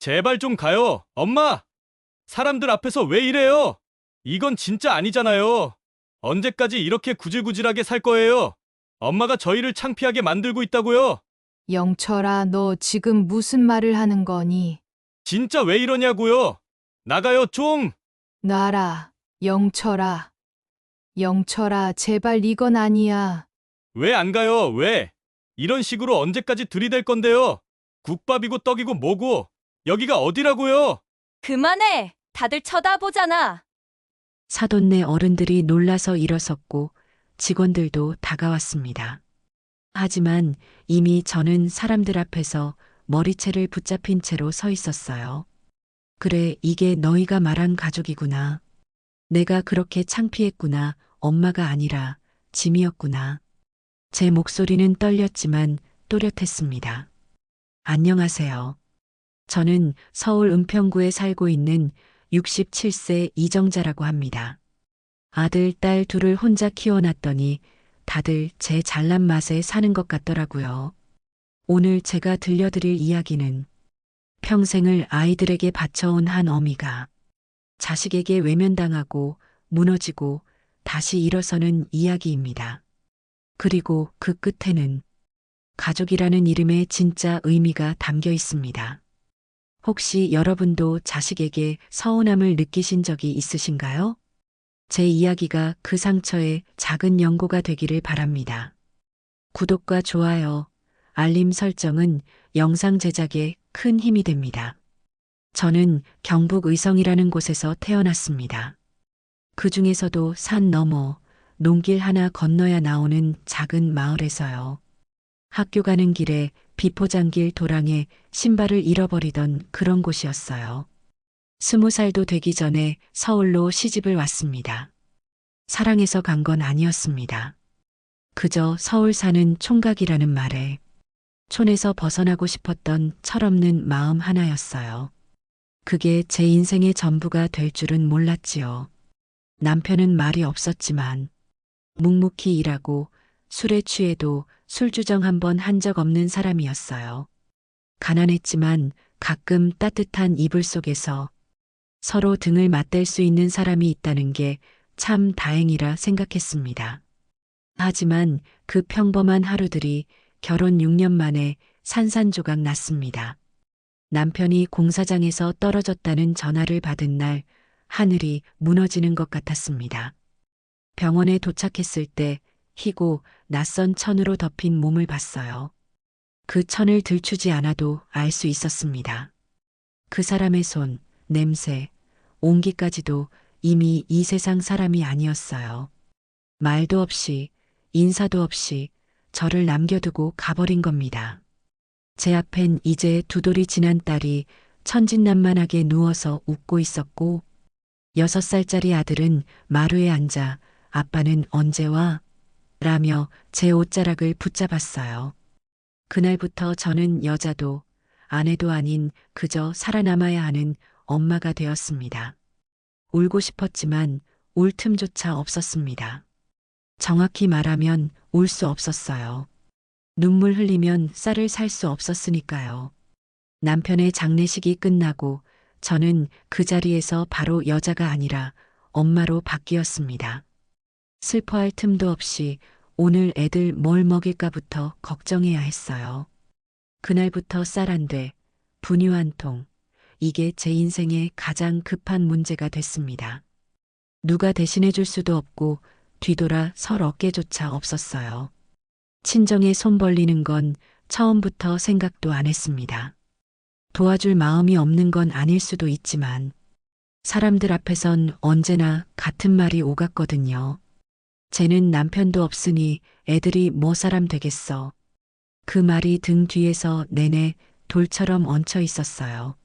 제발 좀 가요. 엄마! 사람들 앞에서 왜 이래요? 이건 진짜 아니잖아요. 언제까지 이렇게 구질구질하게 살 거예요? 엄마가 저희를 창피하게 만들고 있다고요? 영철아, 너 지금 무슨 말을 하는 거니? 진짜 왜 이러냐고요? 나가요, 좀! 놔라, 영철아. 영철아, 제발 이건 아니야. 왜 안 가요, 왜? 이런 식으로 언제까지 들이댈 건데요? 국밥이고 떡이고 뭐고? 여기가 어디라고요? 그만해! 다들 쳐다보잖아. 사돈네 어른들이 놀라서 일어섰고 직원들도 다가왔습니다. 하지만 이미 저는 사람들 앞에서 머리채를 붙잡힌 채로 서 있었어요. 그래, 이게 너희가 말한 가족이구나. 내가 그렇게 창피했구나. 엄마가 아니라 짐이었구나. 제 목소리는 떨렸지만 또렷했습니다. 안녕하세요. 저는 서울 은평구에 살고 있는 67세 이정자라고 합니다. 아들, 딸 둘을 혼자 키워놨더니 다들 제 잘난 맛에 사는 것 같더라고요. 오늘 제가 들려드릴 이야기는 평생을 아이들에게 바쳐온 한 어미가 자식에게 외면당하고 무너지고 다시 일어서는 이야기입니다. 그리고 그 끝에는 가족이라는 이름의 진짜 의미가 담겨 있습니다. 혹시 여러분도 자식에게 서운함을 느끼신 적이 있으신가요? 제 이야기가 그 상처에 작은 연고가 되기를 바랍니다. 구독과 좋아요, 알림 설정은 영상 제작에 큰 힘이 됩니다. 저는 경북 의성이라는 곳에서 태어났습니다. 그 중에서도 산 너머, 논길 하나 건너야 나오는 작은 마을에서요. 학교 가는 길에 비포장길 도랑에 신발을 잃어버리던 그런 곳이었어요. 20살도 되기 전에 서울로 시집을 왔습니다. 사랑해서 간 건 아니었습니다. 그저 서울 사는 총각이라는 말에 촌에서 벗어나고 싶었던 철없는 마음 하나였어요. 그게 제 인생의 전부가 될 줄은 몰랐지요. 남편은 말이 없었지만 묵묵히 일하고 술에 취해도 술주정 한 번 한 적 없는 사람이었어요. 가난했지만 가끔 따뜻한 이불 속에서 서로 등을 맞댈 수 있는 사람이 있다는 게 참 다행이라 생각했습니다. 하지만 그 평범한 하루들이 결혼 6년 만에 산산조각 났습니다. 남편이 공사장에서 떨어졌다는 전화를 받은 날 하늘이 무너지는 것 같았습니다. 병원에 도착했을 때 희고 낯선 천으로 덮인 몸을 봤어요. 그 천을 들추지 않아도 알 수 있었습니다. 그 사람의 손, 냄새, 온기까지도 이미 이 세상 사람이 아니었어요. 말도 없이, 인사도 없이 저를 남겨두고 가버린 겁니다. 제 앞엔 이제 두 돌이 지난 딸이 천진난만하게 누워서 웃고 있었고 6살짜리 아들은 마루에 앉아 아빠는 언제 와? 라며 제 옷자락을 붙잡았어요. 그날부터 저는 여자도 아내도 아닌 그저 살아남아야 하는 엄마가 되었습니다. 울고 싶었지만 울 틈조차 없었습니다. 정확히 말하면 울 수 없었어요. 눈물 흘리면 쌀을 살 수 없었으니까요. 남편의 장례식이 끝나고 저는 그 자리에서 바로 여자가 아니라 엄마로 바뀌었습니다. 슬퍼할 틈도 없이 오늘 애들 뭘 먹일까부터 걱정해야 했어요. 그날부터 쌀 한 돼, 분유 한 통, 이게 제 인생의 가장 급한 문제가 됐습니다. 누가 대신해 줄 수도 없고 뒤돌아 설 어깨조차 없었어요. 친정에 손 벌리는 건 처음부터 생각도 안 했습니다. 도와줄 마음이 없는 건 아닐 수도 있지만 사람들 앞에선 언제나 같은 말이 오갔거든요. 쟤는 남편도 없으니 애들이 뭐 사람 되겠어. 그 말이 등 뒤에서 내내 돌처럼 얹혀 있었어요.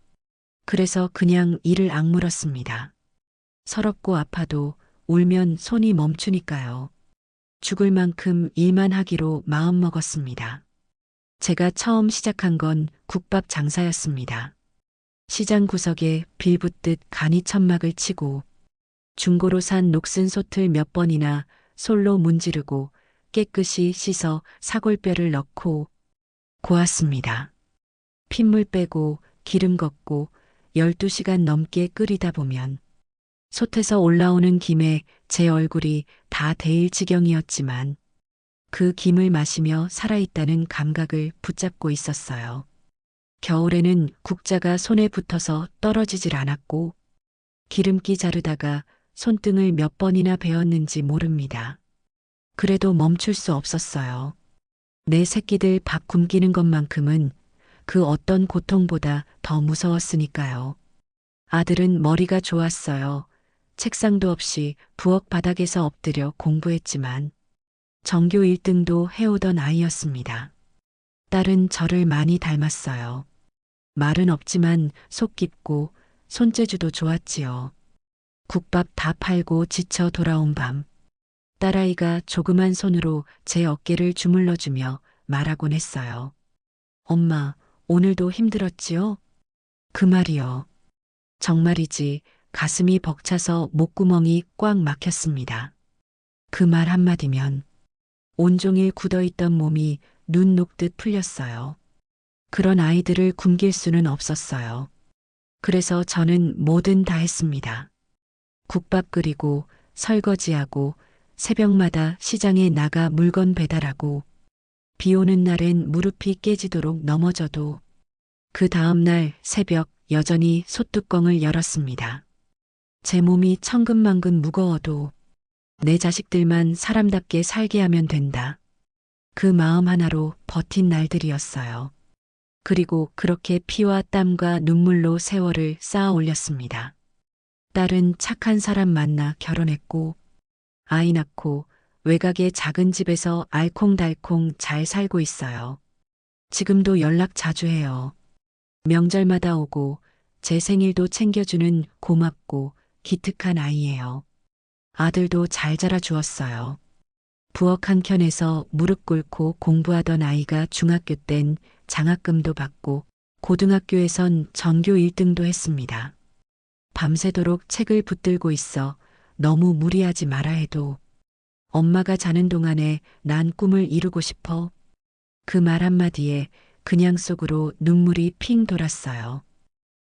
그래서 그냥 이를 악물었습니다. 서럽고 아파도 울면 손이 멈추니까요. 죽을 만큼 일만 하기로 마음먹었습니다. 제가 처음 시작한 건 국밥 장사였습니다. 시장 구석에 빌붙듯 간이 천막을 치고 중고로 산 녹슨 솥을 몇 번이나 솔로 문지르고 깨끗이 씻어 사골뼈를 넣고 고았습니다. 핏물 빼고 기름 걷고 12시간 넘게 끓이다 보면 솥에서 올라오는 김에 제 얼굴이 다 데일 지경이었지만 그 김을 마시며 살아있다는 감각을 붙잡고 있었어요. 겨울에는 국자가 손에 붙어서 떨어지질 않았고 기름기 자르다가 손등을 몇 번이나 베었는지 모릅니다. 그래도 멈출 수 없었어요. 내 새끼들 밥 굶기는 것만큼은 그 어떤 고통보다 더 무서웠으니까요. 아들은 머리가 좋았어요. 책상도 없이 부엌 바닥에서 엎드려 공부했지만 전교 1등도 해오던 아이였습니다. 딸은 저를 많이 닮았어요. 말은 없지만 속 깊고 손재주도 좋았지요. 국밥 다 팔고 지쳐 돌아온 밤, 딸아이가 조그만 손으로 제 어깨를 주물러주며 말하곤 했어요. 엄마, 오늘도 힘들었지요? 그 말이요. 정말이지 가슴이 벅차서 목구멍이 꽉 막혔습니다. 그 말 한마디면 온종일 굳어있던 몸이 눈 녹듯 풀렸어요. 그런 아이들을 굶길 수는 없었어요. 그래서 저는 뭐든 다 했습니다. 국밥 끓이고 설거지하고 새벽마다 시장에 나가 물건 배달하고 비 오는 날엔 무릎이 깨지도록 넘어져도 그 다음 날 새벽 여전히 솥뚜껑을 열었습니다. 제 몸이 천근만근 무거워도 내 자식들만 사람답게 살게 하면 된다. 그 마음 하나로 버틴 날들이었어요. 그리고 그렇게 피와 땀과 눈물로 세월을 쌓아 올렸습니다. 딸은 착한 사람 만나 결혼했고 아이 낳고 외곽의 작은 집에서 알콩달콩 잘 살고 있어요. 지금도 연락 자주 해요. 명절마다 오고 제 생일도 챙겨주는 고맙고 기특한 아이예요. 아들도 잘 자라주었어요. 부엌 한켠에서 무릎 꿇고 공부하던 아이가 중학교 땐 장학금도 받고 고등학교에선 전교 1등도 했습니다. 밤새도록 책을 붙들고 있어 너무 무리하지 마라 해도 엄마가 자는 동안에 난 꿈을 이루고 싶어. 그 말 한마디에 그냥 속으로 눈물이 핑 돌았어요.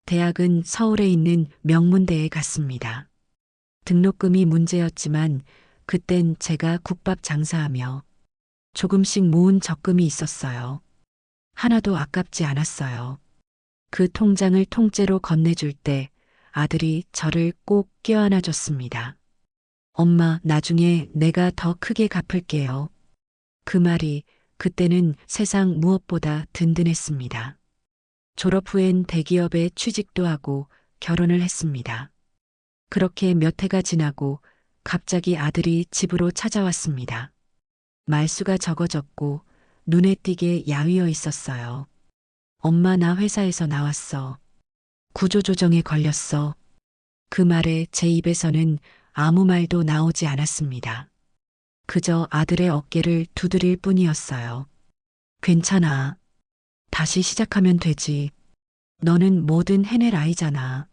대학은 서울에 있는 명문대에 갔습니다. 등록금이 문제였지만 그땐 제가 국밥 장사하며 조금씩 모은 적금이 있었어요. 하나도 아깝지 않았어요. 그 통장을 통째로 건네줄 때 아들이 저를 꼭 껴안아 줬습니다. 엄마, 나중에 내가 더 크게 갚을게요. 그 말이 그때는 세상 무엇보다 든든했습니다. 졸업 후엔 대기업에 취직도 하고 결혼을 했습니다. 그렇게 몇 해가 지나고 갑자기 아들이 집으로 찾아왔습니다. 말수가 적어졌고 눈에 띄게 야위어 있었어요. 엄마, 나 회사에서 나왔어. 구조조정에 걸렸어. 그 말에 제 입에서는 아무 말도 나오지 않았습니다. 그저 아들의 어깨를 두드릴 뿐이었어요. 괜찮아. 다시 시작하면 되지. 너는 뭐든 해낼 아이잖아.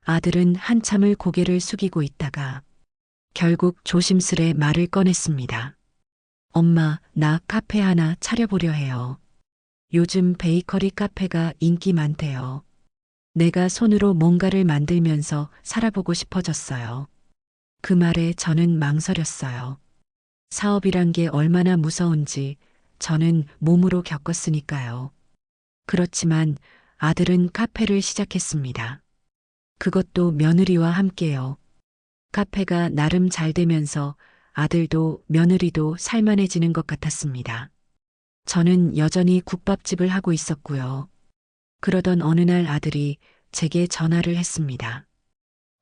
아들은 한참을 고개를 숙이고 있다가 결국 조심스레 말을 꺼냈습니다. 엄마, 나 카페 하나 차려보려 해요. 요즘 베이커리 카페가 인기 많대요. 내가 손으로 뭔가를 만들면서 살아보고 싶어졌어요. 그 말에 저는 망설였어요. 사업이란 게 얼마나 무서운지 저는 몸으로 겪었으니까요. 그렇지만 아들은 카페를 시작했습니다. 그것도 며느리와 함께요. 카페가 나름 잘 되면서 아들도 며느리도 살만해지는 것 같았습니다. 저는 여전히 국밥집을 하고 있었고요. 그러던 어느 날 아들이 제게 전화를 했습니다.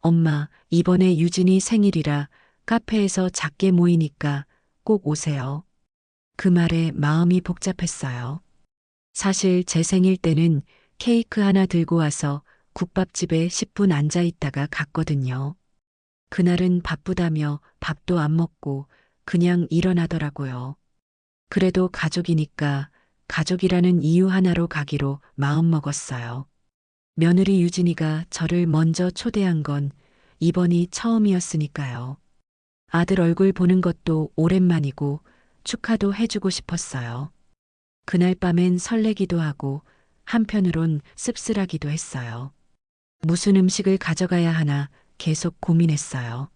엄마, 이번에 유진이 생일이라 카페에서 작게 모이니까 꼭 오세요. 그 말에 마음이 복잡했어요. 사실 제 생일 때는 케이크 하나 들고 와서 국밥집에 10분 앉아 있다가 갔거든요. 그날은 바쁘다며 밥도 안 먹고 그냥 일어나더라고요. 그래도 가족이니까 가족이라는 이유 하나로 가기로 마음먹었어요. 며느리 유진이가 저를 먼저 초대한 건 이번이 처음이었으니까요. 아들 얼굴 보는 것도 오랜만이고 축하도 해주고 싶었어요. 그날 밤엔 설레기도 하고 한편으론 씁쓸하기도 했어요. 무슨 음식을 가져가야 하나 계속 고민했어요.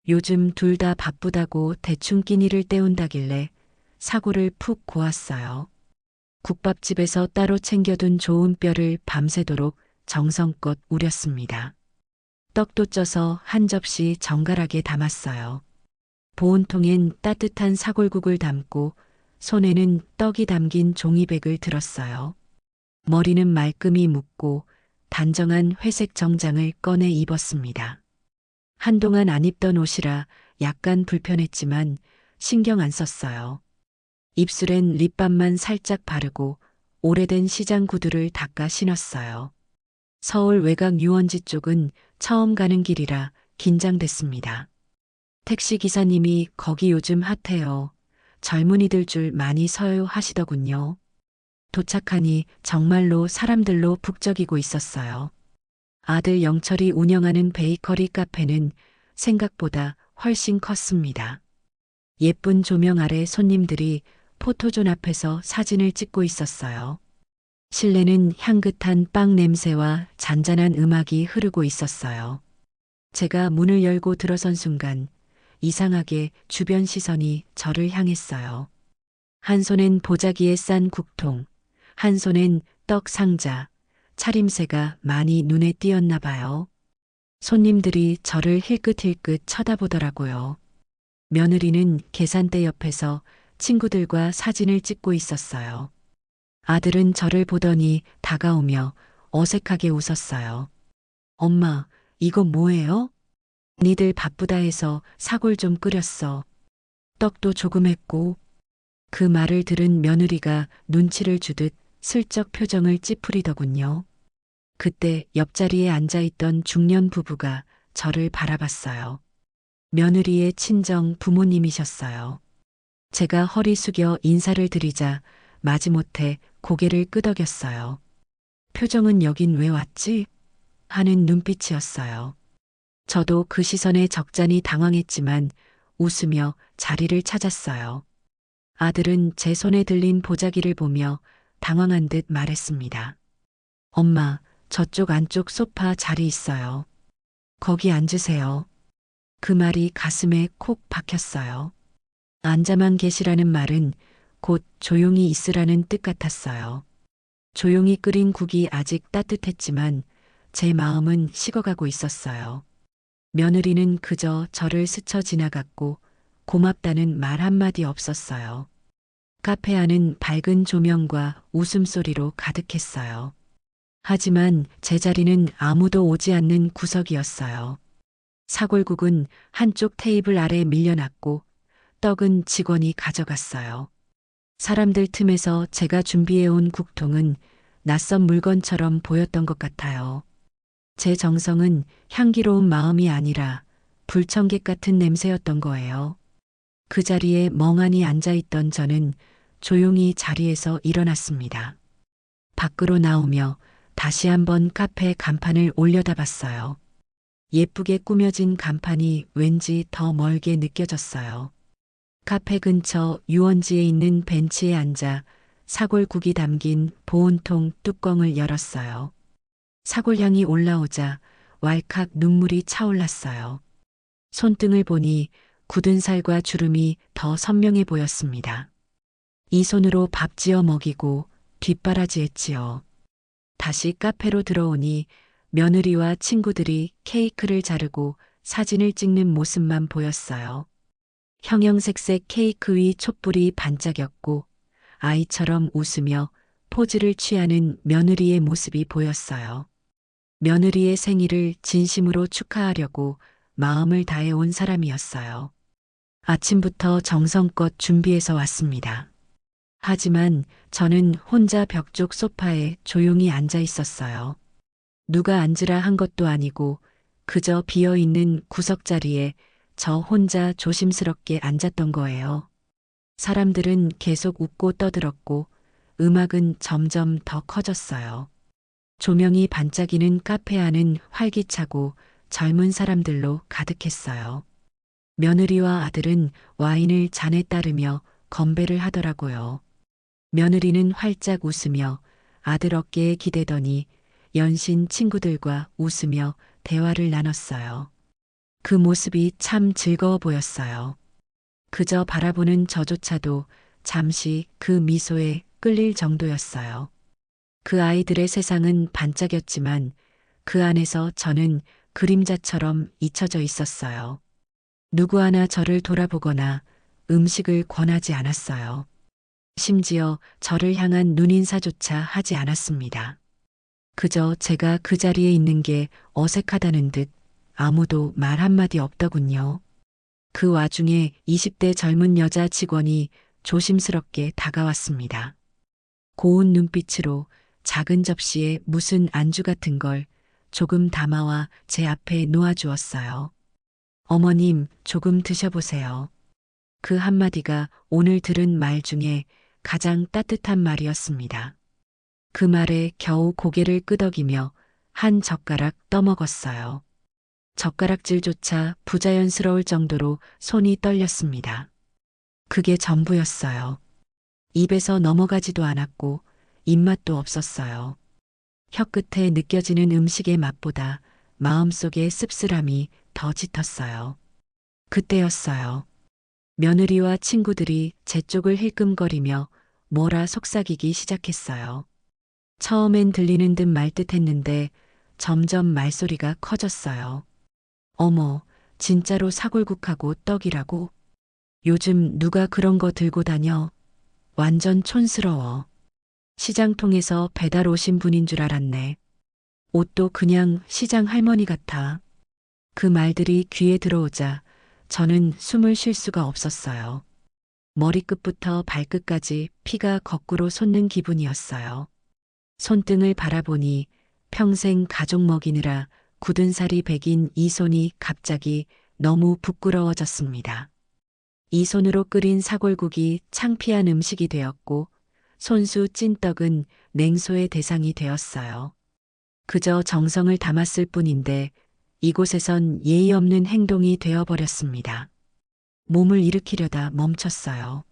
요즘 둘 다 바쁘다고 대충 끼니를 때운다길래 사골을 푹 고았어요. 국밥집에서 따로 챙겨둔 좋은 뼈를 밤새도록 정성껏 우렸습니다. 떡도 쪄서 한 접시 정갈하게 담았어요. 보온통엔 따뜻한 사골국을 담고 손에는 떡이 담긴 종이백을 들었어요. 머리는 말끔히 묶고 단정한 회색 정장을 꺼내 입었습니다. 한동안 안 입던 옷이라 약간 불편했지만 신경 안 썼어요. 입술엔 립밤만 살짝 바르고 오래된 시장 구두를 닦아 신었어요. 서울 외곽 유원지 쪽은 처음 가는 길이라 긴장됐습니다. 택시 기사님이 거기 요즘 핫해요. 젊은이들 줄 많이 서요 하시더군요. 도착하니 정말로 사람들로 북적이고 있었어요. 아들 영철이 운영하는 베이커리 카페는 생각보다 훨씬 컸습니다. 예쁜 조명 아래 손님들이 포토존 앞에서 사진을 찍고 있었어요. 실내는 향긋한 빵 냄새와 잔잔한 음악이 흐르고 있었어요. 제가 문을 열고 들어선 순간 이상하게 주변 시선이 저를 향했어요. 한 손엔 보자기에 싼 국통, 한 손엔 떡 상자, 차림새가 많이 눈에 띄었나 봐요. 손님들이 저를 힐끗힐끗 쳐다보더라고요. 며느리는 계산대 옆에서 친구들과 사진을 찍고 있었어요. 아들은 저를 보더니 다가오며 어색하게 웃었어요. 엄마, 이거 뭐예요? 니들 바쁘다 해서 사골 좀 끓였어. 떡도 조금 했고. 그 말을 들은 며느리가 눈치를 주듯 슬쩍 표정을 찌푸리더군요. 그때 옆자리에 앉아있던 중년 부부가 저를 바라봤어요. 며느리의 친정 부모님이셨어요. 제가 허리 숙여 인사를 드리자 마지못해 고개를 끄덕였어요. 표정은 여긴 왜 왔지? 하는 눈빛이었어요. 저도 그 시선에 적잖이 당황했지만 웃으며 자리를 찾았어요. 아들은 제 손에 들린 보자기를 보며 당황한 듯 말했습니다. 엄마, 저쪽 안쪽 소파 자리 있어요. 거기 앉으세요. 그 말이 가슴에 콕 박혔어요. 앉아만 계시라는 말은 곧 조용히 있으라는 뜻 같았어요. 조용히 끓인 국이 아직 따뜻했지만 제 마음은 식어가고 있었어요. 며느리는 그저 저를 스쳐 지나갔고 고맙다는 말 한마디 없었어요. 카페 안은 밝은 조명과 웃음소리로 가득했어요. 하지만 제 자리는 아무도 오지 않는 구석이었어요. 사골국은 한쪽 테이블 아래 밀려났고 떡은 직원이 가져갔어요. 사람들 틈에서 제가 준비해온 국통은 낯선 물건처럼 보였던 것 같아요. 제 정성은 향기로운 마음이 아니라 불청객 같은 냄새였던 거예요. 그 자리에 멍하니 앉아있던 저는 조용히 자리에서 일어났습니다. 밖으로 나오며 다시 한번 카페 간판을 올려다봤어요. 예쁘게 꾸며진 간판이 왠지 더 멀게 느껴졌어요. 카페 근처 유원지에 있는 벤치에 앉아 사골국이 담긴 보온통 뚜껑을 열었어요. 사골향이 올라오자 왈칵 눈물이 차올랐어요. 손등을 보니 굳은 살과 주름이 더 선명해 보였습니다. 이 손으로 밥 지어 먹이고 뒷바라지했지요. 다시 카페로 들어오니 며느리와 친구들이 케이크를 자르고 사진을 찍는 모습만 보였어요. 형형색색 케이크 위 촛불이 반짝였고 아이처럼 웃으며 포즈를 취하는 며느리의 모습이 보였어요. 며느리의 생일을 진심으로 축하하려고 마음을 다해 온 사람이었어요. 아침부터 정성껏 준비해서 왔습니다. 하지만 저는 혼자 벽 쪽 소파에 조용히 앉아 있었어요. 누가 앉으라 한 것도 아니고 그저 비어있는 구석자리에 저 혼자 조심스럽게 앉았던 거예요. 사람들은 계속 웃고 떠들었고 음악은 점점 더 커졌어요. 조명이 반짝이는 카페 안은 활기차고 젊은 사람들로 가득했어요. 며느리와 아들은 와인을 잔에 따르며 건배를 하더라고요. 며느리는 활짝 웃으며 아들 어깨에 기대더니 연신 친구들과 웃으며 대화를 나눴어요. 그 모습이 참 즐거워 보였어요. 그저 바라보는 저조차도 잠시 그 미소에 끌릴 정도였어요. 그 아이들의 세상은 반짝였지만 그 안에서 저는 그림자처럼 잊혀져 있었어요. 누구 하나 저를 돌아보거나 음식을 권하지 않았어요. 심지어 저를 향한 눈인사조차 하지 않았습니다. 그저 제가 그 자리에 있는 게 어색하다는 듯 아무도 말 한마디 없더군요. 그 와중에 20대 젊은 여자 직원이 조심스럽게 다가왔습니다. 고운 눈빛으로 작은 접시에 무슨 안주 같은 걸 조금 담아와 제 앞에 놓아주었어요. 어머님, 조금 드셔보세요. 그 한마디가 오늘 들은 말 중에 가장 따뜻한 말이었습니다. 그 말에 겨우 고개를 끄덕이며 한 젓가락 떠먹었어요. 젓가락질조차 부자연스러울 정도로 손이 떨렸습니다. 그게 전부였어요. 입에서 넘어가지도 않았고 입맛도 없었어요. 혀끝에 느껴지는 음식의 맛보다 마음속의 씁쓸함이 더 짙었어요. 그때였어요. 며느리와 친구들이 제 쪽을 힐끔거리며 뭐라 속삭이기 시작했어요. 처음엔 들리는 듯 말 듯 했는데 점점 말소리가 커졌어요. 어머, 진짜로 사골국하고 떡이라고? 요즘 누가 그런 거 들고 다녀? 완전 촌스러워. 시장 통해서 배달 오신 분인 줄 알았네. 옷도 그냥 시장 할머니 같아. 그 말들이 귀에 들어오자 저는 숨을 쉴 수가 없었어요. 머리끝부터 발끝까지 피가 거꾸로 솟는 기분이었어요. 손등을 바라보니 평생 가족 먹이느라 굳은 살이 배긴 이 손이 갑자기 너무 부끄러워졌습니다. 이 손으로 끓인 사골국이 창피한 음식이 되었고 손수 찐떡은 냉소의 대상이 되었어요. 그저 정성을 담았을 뿐인데 이곳에선 예의 없는 행동이 되어버렸습니다. 몸을 일으키려다 멈췄어요.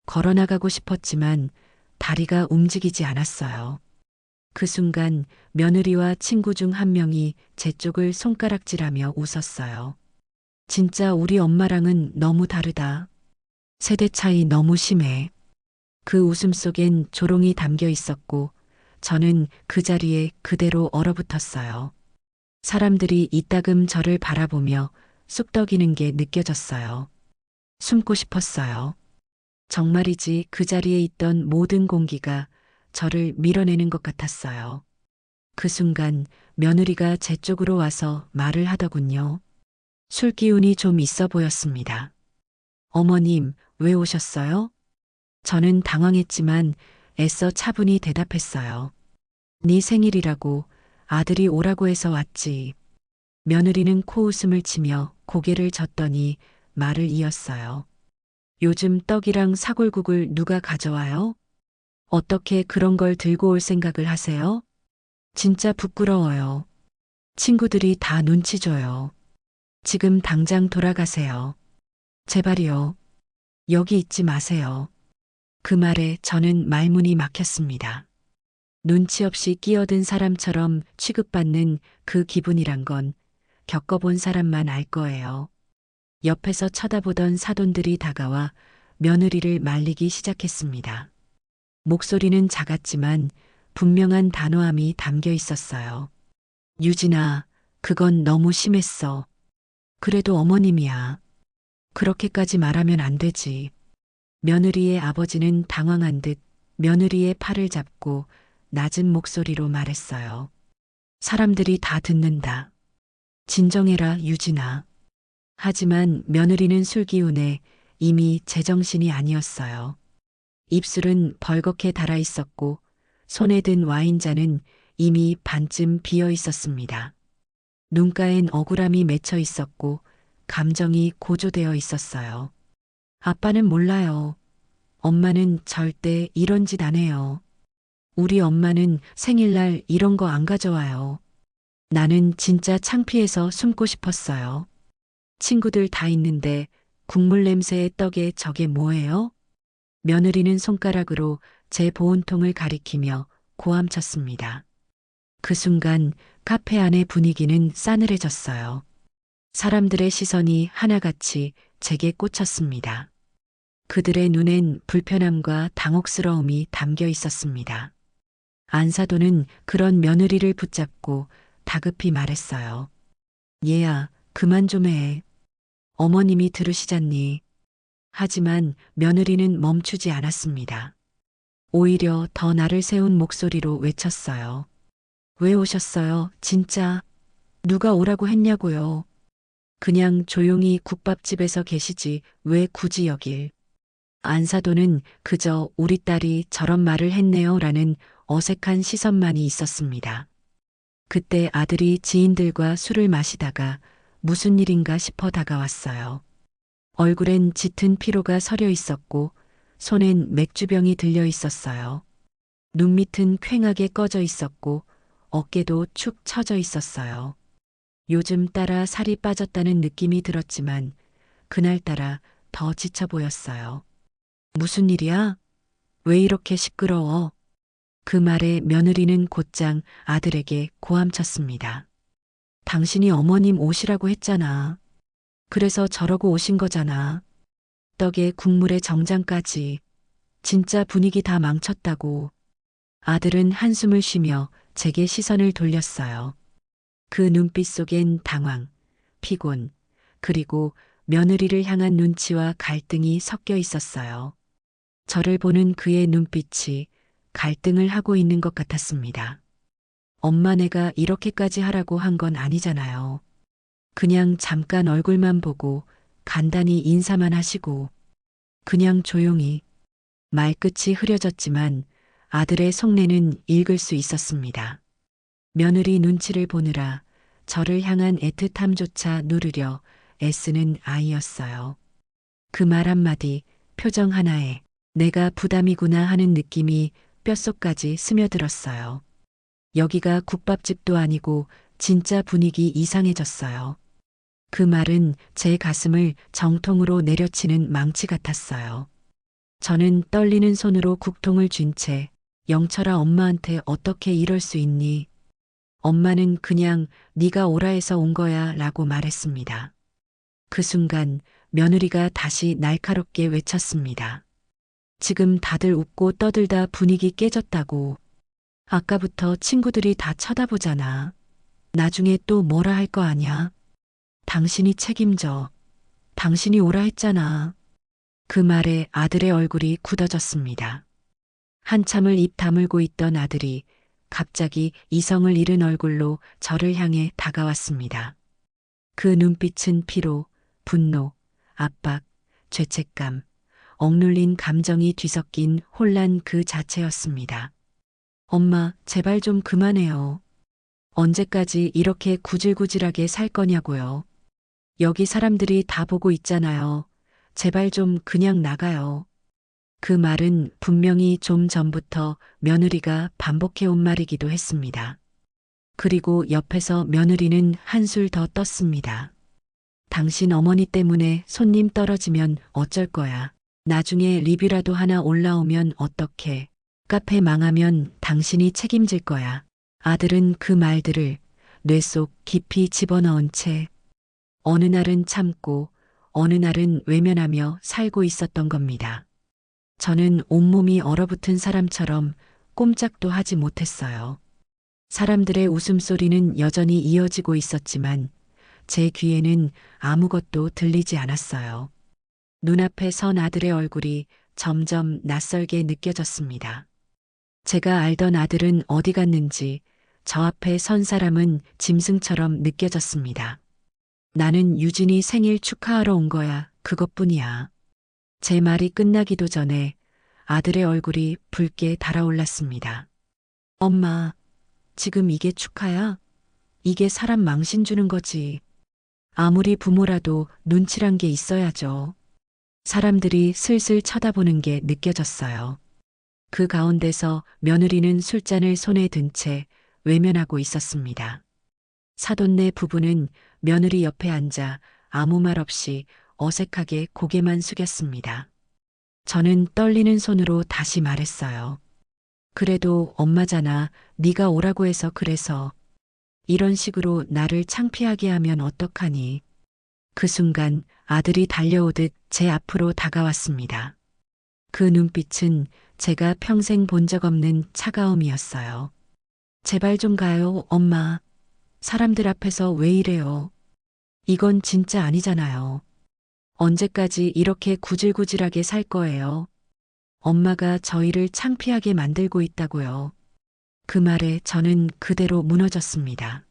걸어나가고 싶었지만 다리가 움직이지 않았어요. 그 순간 며느리와 친구 중 한 명이 제 쪽을 손가락질하며 웃었어요. 진짜 우리 엄마랑은 너무 다르다. 세대 차이 너무 심해. 그 웃음 속엔 조롱이 담겨 있었고 저는 그 자리에 그대로 얼어붙었어요. 사람들이 이따금 저를 바라보며 쑥덕이는 게 느껴졌어요. 숨고 싶었어요. 정말이지 그 자리에 있던 모든 공기가 저를 밀어내는 것 같았어요. 그 순간 며느리가 제 쪽으로 와서 말을 하더군요. 술 기운이 좀 있어 보였습니다. 어머님, 왜 오셨어요? 저는 당황했지만 애써 차분히 대답했어요. 네 생일이라고 아들이 오라고 해서 왔지. 며느리는 코웃음을 치며 고개를 젓더니 말을 이었어요. 요즘 떡이랑 사골국을 누가 가져와요? 어떻게 그런 걸 들고 올 생각을 하세요? 진짜 부끄러워요. 친구들이 다 눈치 줘요. 지금 당장 돌아가세요. 제발이요. 여기 있지 마세요. 그 말에 저는 말문이 막혔습니다. 눈치 없이 끼어든 사람처럼 취급받는 그 기분이란 건 겪어본 사람만 알 거예요. 옆에서 쳐다보던 사돈들이 다가와 며느리를 말리기 시작했습니다. 목소리는 작았지만 분명한 단호함이 담겨 있었어요. 유진아, 그건 너무 심했어. 그래도 어머님이야. 그렇게까지 말하면 안 되지. 며느리의 아버지는 당황한 듯 며느리의 팔을 잡고 낮은 목소리로 말했어요. 사람들이 다 듣는다. 진정해라, 유진아. 하지만 며느리는 술 기운에 이미 제정신이 아니었어요. 입술은 벌겋게 달아 있었고 손에 든 와인잔은 이미 반쯤 비어 있었습니다. 눈가엔 억울함이 맺혀 있었고 감정이 고조되어 있었어요. 아빠는 몰라요. 엄마는 절대 이런 짓 안 해요. 우리 엄마는 생일날 이런 거 안 가져와요. 나는 진짜 창피해서 숨고 싶었어요. 친구들 다 있는데 국물 냄새의 떡에 저게 뭐예요? 며느리는 손가락으로 제 보온통을 가리키며 고함쳤습니다. 그 순간 카페 안의 분위기는 싸늘해졌어요. 사람들의 시선이 하나같이 제게 꽂혔습니다. 그들의 눈엔 불편함과 당혹스러움이 담겨 있었습니다. 안사돈은 그런 며느리를 붙잡고 다급히 말했어요. 얘야, 그만 좀 해. 어머님이 들으시잖니. 하지만 며느리는 멈추지 않았습니다. 오히려 더 나를 세운 목소리로 외쳤어요. 왜 오셨어요, 진짜? 누가 오라고 했냐고요. 그냥 조용히 국밥집에서 계시지 왜 굳이 여길. 안사돈은 그저 우리 딸이 저런 말을 했네요 라는 어색한 시선만이 있었습니다. 그때 아들이 지인들과 술을 마시다가 무슨 일인가 싶어 다가왔어요. 얼굴엔 짙은 피로가 서려 있었고 손엔 맥주병이 들려 있었어요. 눈밑은 퀭하게 꺼져 있었고 어깨도 축 처져 있었어요. 요즘 따라 살이 빠졌다는 느낌이 들었지만 그날따라 더 지쳐 보였어요. 무슨 일이야? 왜 이렇게 시끄러워? 그 말에 며느리는 곧장 아들에게 고함쳤습니다. 당신이 어머님 오시라고 했잖아. 그래서 저러고 오신 거잖아. 떡에 국물에 정장까지. 진짜 분위기 다 망쳤다고. 아들은 한숨을 쉬며 제게 시선을 돌렸어요. 그 눈빛 속엔 당황, 피곤, 그리고 며느리를 향한 눈치와 갈등이 섞여 있었어요. 저를 보는 그의 눈빛이 갈등을 하고 있는 것 같았습니다. 엄마 내가 이렇게까지 하라고 한 건 아니잖아요. 그냥 잠깐 얼굴만 보고 간단히 인사만 하시고 그냥 조용히. 말끝이 흐려졌지만 아들의 속내는 읽을 수 있었습니다. 며느리 눈치를 보느라 저를 향한 애틋함조차 누르려 애쓰는 아이였어요. 그 말 한마디, 표정 하나에 내가 부담이구나 하는 느낌이 뼛속까지 스며들었어요. 여기가 국밥집도 아니고 진짜 분위기 이상해졌어요. 그 말은 제 가슴을 정통으로 내려치는 망치 같았어요. 저는 떨리는 손으로 국통을 쥔 채 영철아 엄마한테 어떻게 이럴 수 있니? 엄마는 그냥 네가 오라 해서 온 거야 라고 말했습니다. 그 순간 며느리가 다시 날카롭게 외쳤습니다. 지금 다들 웃고 떠들다 분위기 깨졌다고. 아까부터 친구들이 다 쳐다보잖아. 나중에 또 뭐라 할 거 아냐? 당신이 책임져. 당신이 오라 했잖아. 그 말에 아들의 얼굴이 굳어졌습니다. 한참을 입 다물고 있던 아들이 갑자기 이성을 잃은 얼굴로 저를 향해 다가왔습니다. 그 눈빛은 피로, 분노, 압박, 죄책감, 억눌린 감정이 뒤섞인 혼란 그 자체였습니다. 엄마, 제발 좀 그만해요. 언제까지 이렇게 구질구질하게 살 거냐고요. 여기 사람들이 다 보고 있잖아요. 제발 좀 그냥 나가요. 그 말은 분명히 좀 전부터 며느리가 반복해온 말이기도 했습니다. 그리고 옆에서 며느리는 한술 더 떴습니다. 당신 어머니 때문에 손님 떨어지면 어쩔 거야. 나중에 리뷰라도 하나 올라오면 어떡해. 카페 망하면 당신이 책임질 거야. 아들은 그 말들을 뇌 속 깊이 집어넣은 채 어느 날은 참고 어느 날은 외면하며 살고 있었던 겁니다. 저는 온몸이 얼어붙은 사람처럼 꼼짝도 하지 못했어요. 사람들의 웃음소리는 여전히 이어지고 있었지만 제 귀에는 아무것도 들리지 않았어요. 눈앞에 선 아들의 얼굴이 점점 낯설게 느껴졌습니다. 제가 알던 아들은 어디 갔는지 저 앞에 선 사람은 짐승처럼 느껴졌습니다. 나는 유진이 생일 축하하러 온 거야. 그것뿐이야. 제 말이 끝나기도 전에 아들의 얼굴이 붉게 달아올랐습니다. 엄마, 지금 이게 축하야? 이게 사람 망신 주는 거지. 아무리 부모라도 눈치란 게 있어야죠. 사람들이 슬슬 쳐다보는 게 느껴졌어요. 그 가운데서 며느리는 술잔을 손에 든 채 외면하고 있었습니다. 사돈네 부부는 며느리 옆에 앉아 아무 말 없이 어색하게 고개만 숙였습니다. 저는 떨리는 손으로 다시 말했어요. 그래도 엄마잖아. 네가 오라고 해서 그래서. 이런 식으로 나를 창피하게 하면 어떡하니. 그 순간 아들이 달려오듯 제 앞으로 다가왔습니다. 그 눈빛은 제가 평생 본 적 없는 차가움이었어요. 제발 좀 가요, 엄마. 사람들 앞에서 왜 이래요? 이건 진짜 아니잖아요. 언제까지 이렇게 구질구질하게 살 거예요? 엄마가 저희를 창피하게 만들고 있다고요. 그 말에 저는 그대로 무너졌습니다.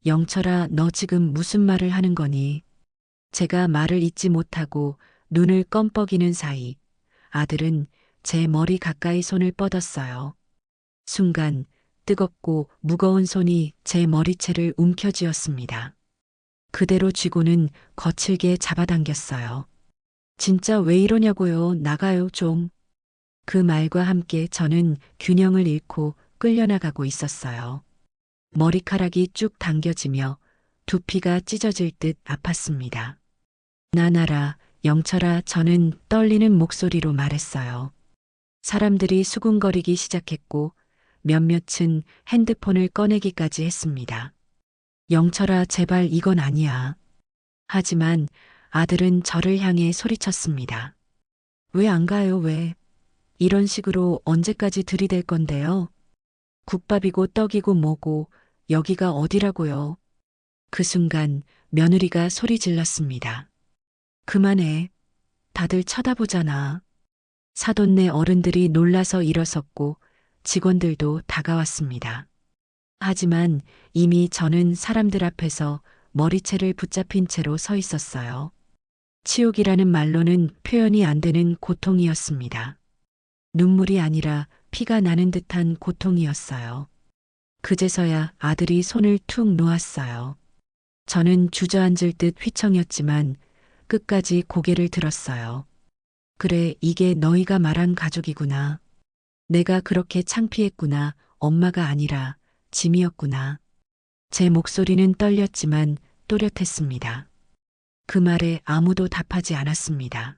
영철아, 너 지금 무슨 말을 하는 거니? 제가 말을 잇지 못하고 눈을 껌뻑이는 사이 아들은 제 머리 가까이 손을 뻗었어요. 순간 뜨겁고 무거운 손이 제 머리채를 움켜쥐었습니다. 그대로 쥐고는 거칠게 잡아당겼어요. 진짜 왜 이러냐고요. 나가요, 좀. 그 말과 함께 저는 균형을 잃고 끌려나가고 있었어요. 머리카락이 쭉 당겨지며 두피가 찢어질 듯 아팠습니다. 나나라, 영철아, 저는 떨리는 목소리로 말했어요. 사람들이 수군거리기 시작했고 몇몇은 핸드폰을 꺼내기까지 했습니다. 영철아, 제발 이건 아니야. 하지만 아들은 저를 향해 소리쳤습니다. 왜 안 가요, 왜? 이런 식으로 언제까지 들이댈 건데요? 국밥이고 떡이고 뭐고 여기가 어디라고요? 그 순간 며느리가 소리 질렀습니다. 그만해. 다들 쳐다보잖아. 사돈네 어른들이 놀라서 일어섰고 직원들도 다가왔습니다. 하지만 이미 저는 사람들 앞에서 머리채를 붙잡힌 채로 서 있었어요. 치욕이라는 말로는 표현이 안 되는 고통이었습니다. 눈물이 아니라 피가 나는 듯한 고통이었어요. 그제서야 아들이 손을 툭 놓았어요. 저는 주저앉을 듯 휘청였지만 끝까지 고개를 들었어요. 그래, 이게 너희가 말한 가족이구나. 내가 그렇게 창피했구나. 엄마가 아니라 짐이었구나. 제 목소리는 떨렸지만 또렷했습니다. 그 말에 아무도 답하지 않았습니다.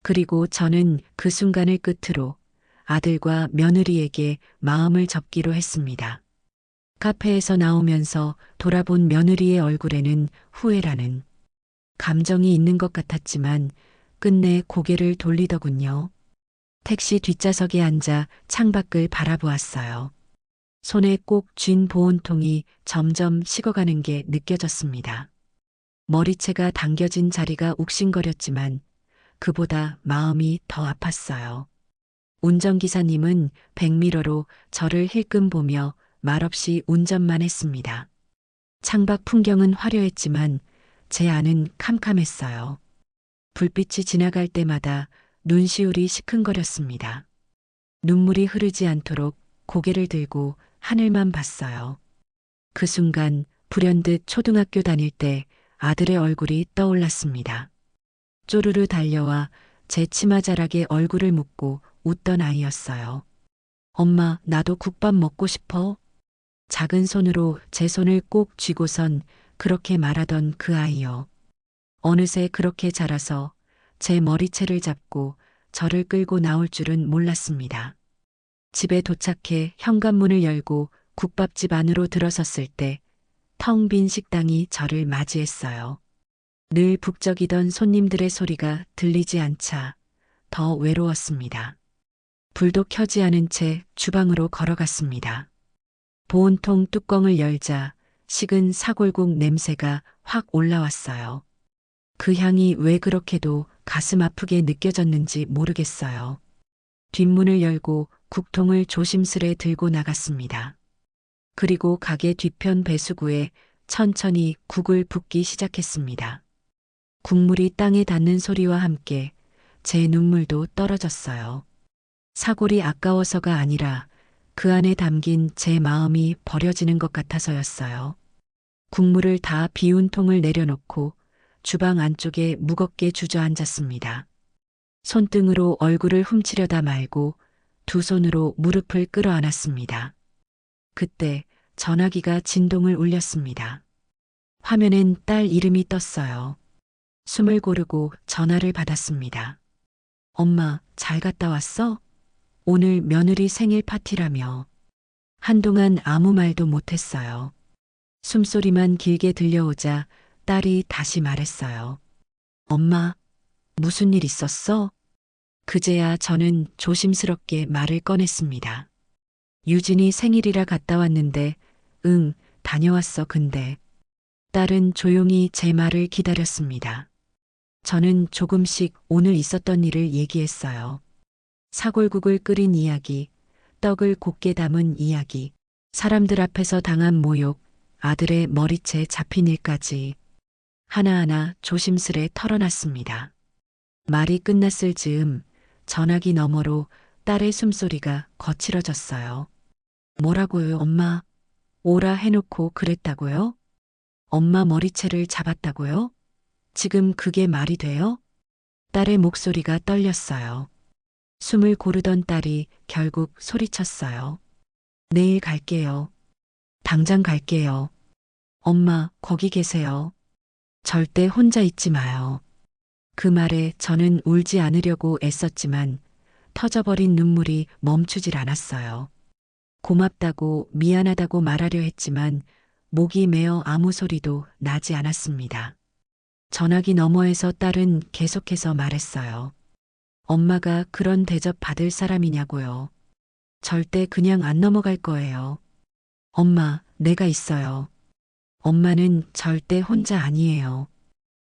그리고 저는 그 순간을 끝으로 아들과 며느리에게 마음을 접기로 했습니다. 카페에서 나오면서 돌아본 며느리의 얼굴에는 후회라는 감정이 있는 것 같았지만 끝내 고개를 돌리더군요. 택시 뒷좌석에 앉아 창밖을 바라보았어요. 손에 꼭 쥔 보온통이 점점 식어가는 게 느껴졌습니다. 머리채가 당겨진 자리가 욱신거렸지만 그보다 마음이 더 아팠어요. 운전기사님은 백미러로 저를 힐끔 보며 말없이 운전만 했습니다. 창밖 풍경은 화려했지만 제 안은 캄캄했어요. 불빛이 지나갈 때마다 눈시울이 시큰거렸습니다. 눈물이 흐르지 않도록 고개를 들고 하늘만 봤어요. 그 순간 불현듯 초등학교 다닐 때 아들의 얼굴이 떠올랐습니다. 쪼르르 달려와 제 치마자락에 얼굴을 묻고 웃던 아이였어요. 엄마, 나도 국밥 먹고 싶어. 작은 손으로 제 손을 꼭 쥐고선 그렇게 말하던 그 아이요. 어느새 그렇게 자라서 제 머리채를 잡고 저를 끌고 나올 줄은 몰랐습니다. 집에 도착해 현관문을 열고 국밥집 안으로 들어섰을 때 텅 빈 식당이 저를 맞이했어요. 늘 북적이던 손님들의 소리가 들리지 않자 더 외로웠습니다. 불도 켜지 않은 채 주방으로 걸어갔습니다. 보온통 뚜껑을 열자 식은 사골국 냄새가 확 올라왔어요. 그 향이 왜 그렇게도 가슴 아프게 느껴졌는지 모르겠어요. 뒷문을 열고 국통을 조심스레 들고 나갔습니다. 그리고 가게 뒤편 배수구에 천천히 국을 붓기 시작했습니다. 국물이 땅에 닿는 소리와 함께 제 눈물도 떨어졌어요. 사골이 아까워서가 아니라 그 안에 담긴 제 마음이 버려지는 것 같아서였어요. 국물을 다 비운 통을 내려놓고 주방 안쪽에 무겁게 주저앉았습니다. 손등으로 얼굴을 훔치려다 말고 두 손으로 무릎을 끌어안았습니다. 그때 전화기가 진동을 울렸습니다. 화면엔 딸 이름이 떴어요. 숨을 고르고 전화를 받았습니다. 엄마, 잘 갔다 왔어? 오늘 며느리 생일 파티라며. 한동안 아무 말도 못했어요. 숨소리만 길게 들려오자 딸이 다시 말했어요. 엄마, 무슨 일 있었어? 그제야 저는 조심스럽게 말을 꺼냈습니다. 유진이 생일이라 갔다 왔는데, 응, 다녀왔어, 근데. 딸은 조용히 제 말을 기다렸습니다. 저는 조금씩 오늘 있었던 일을 얘기했어요. 사골국을 끓인 이야기, 떡을 곱게 담은 이야기, 사람들 앞에서 당한 모욕, 아들의 머리채 잡힌 일까지 하나하나 조심스레 털어놨습니다. 말이 끝났을 즈음 전화기 너머로 딸의 숨소리가 거칠어졌어요. 뭐라고요, 엄마? 오라 해놓고 그랬다고요? 엄마 머리채를 잡았다고요? 지금 그게 말이 돼요? 딸의 목소리가 떨렸어요. 숨을 고르던 딸이 결국 소리쳤어요. 내일 갈게요. 당장 갈게요. 엄마, 거기 계세요. 절대 혼자 있지 마요. 그 말에 저는 울지 않으려고 애썼지만 터져버린 눈물이 멈추질 않았어요. 고맙다고 미안하다고 말하려 했지만 목이 메어 아무 소리도 나지 않았습니다. 전화기 너머에서 딸은 계속해서 말했어요. 엄마가 그런 대접 받을 사람이냐고요. 절대 그냥 안 넘어갈 거예요. 엄마, 내가 있어요. 엄마는 절대 혼자 아니에요.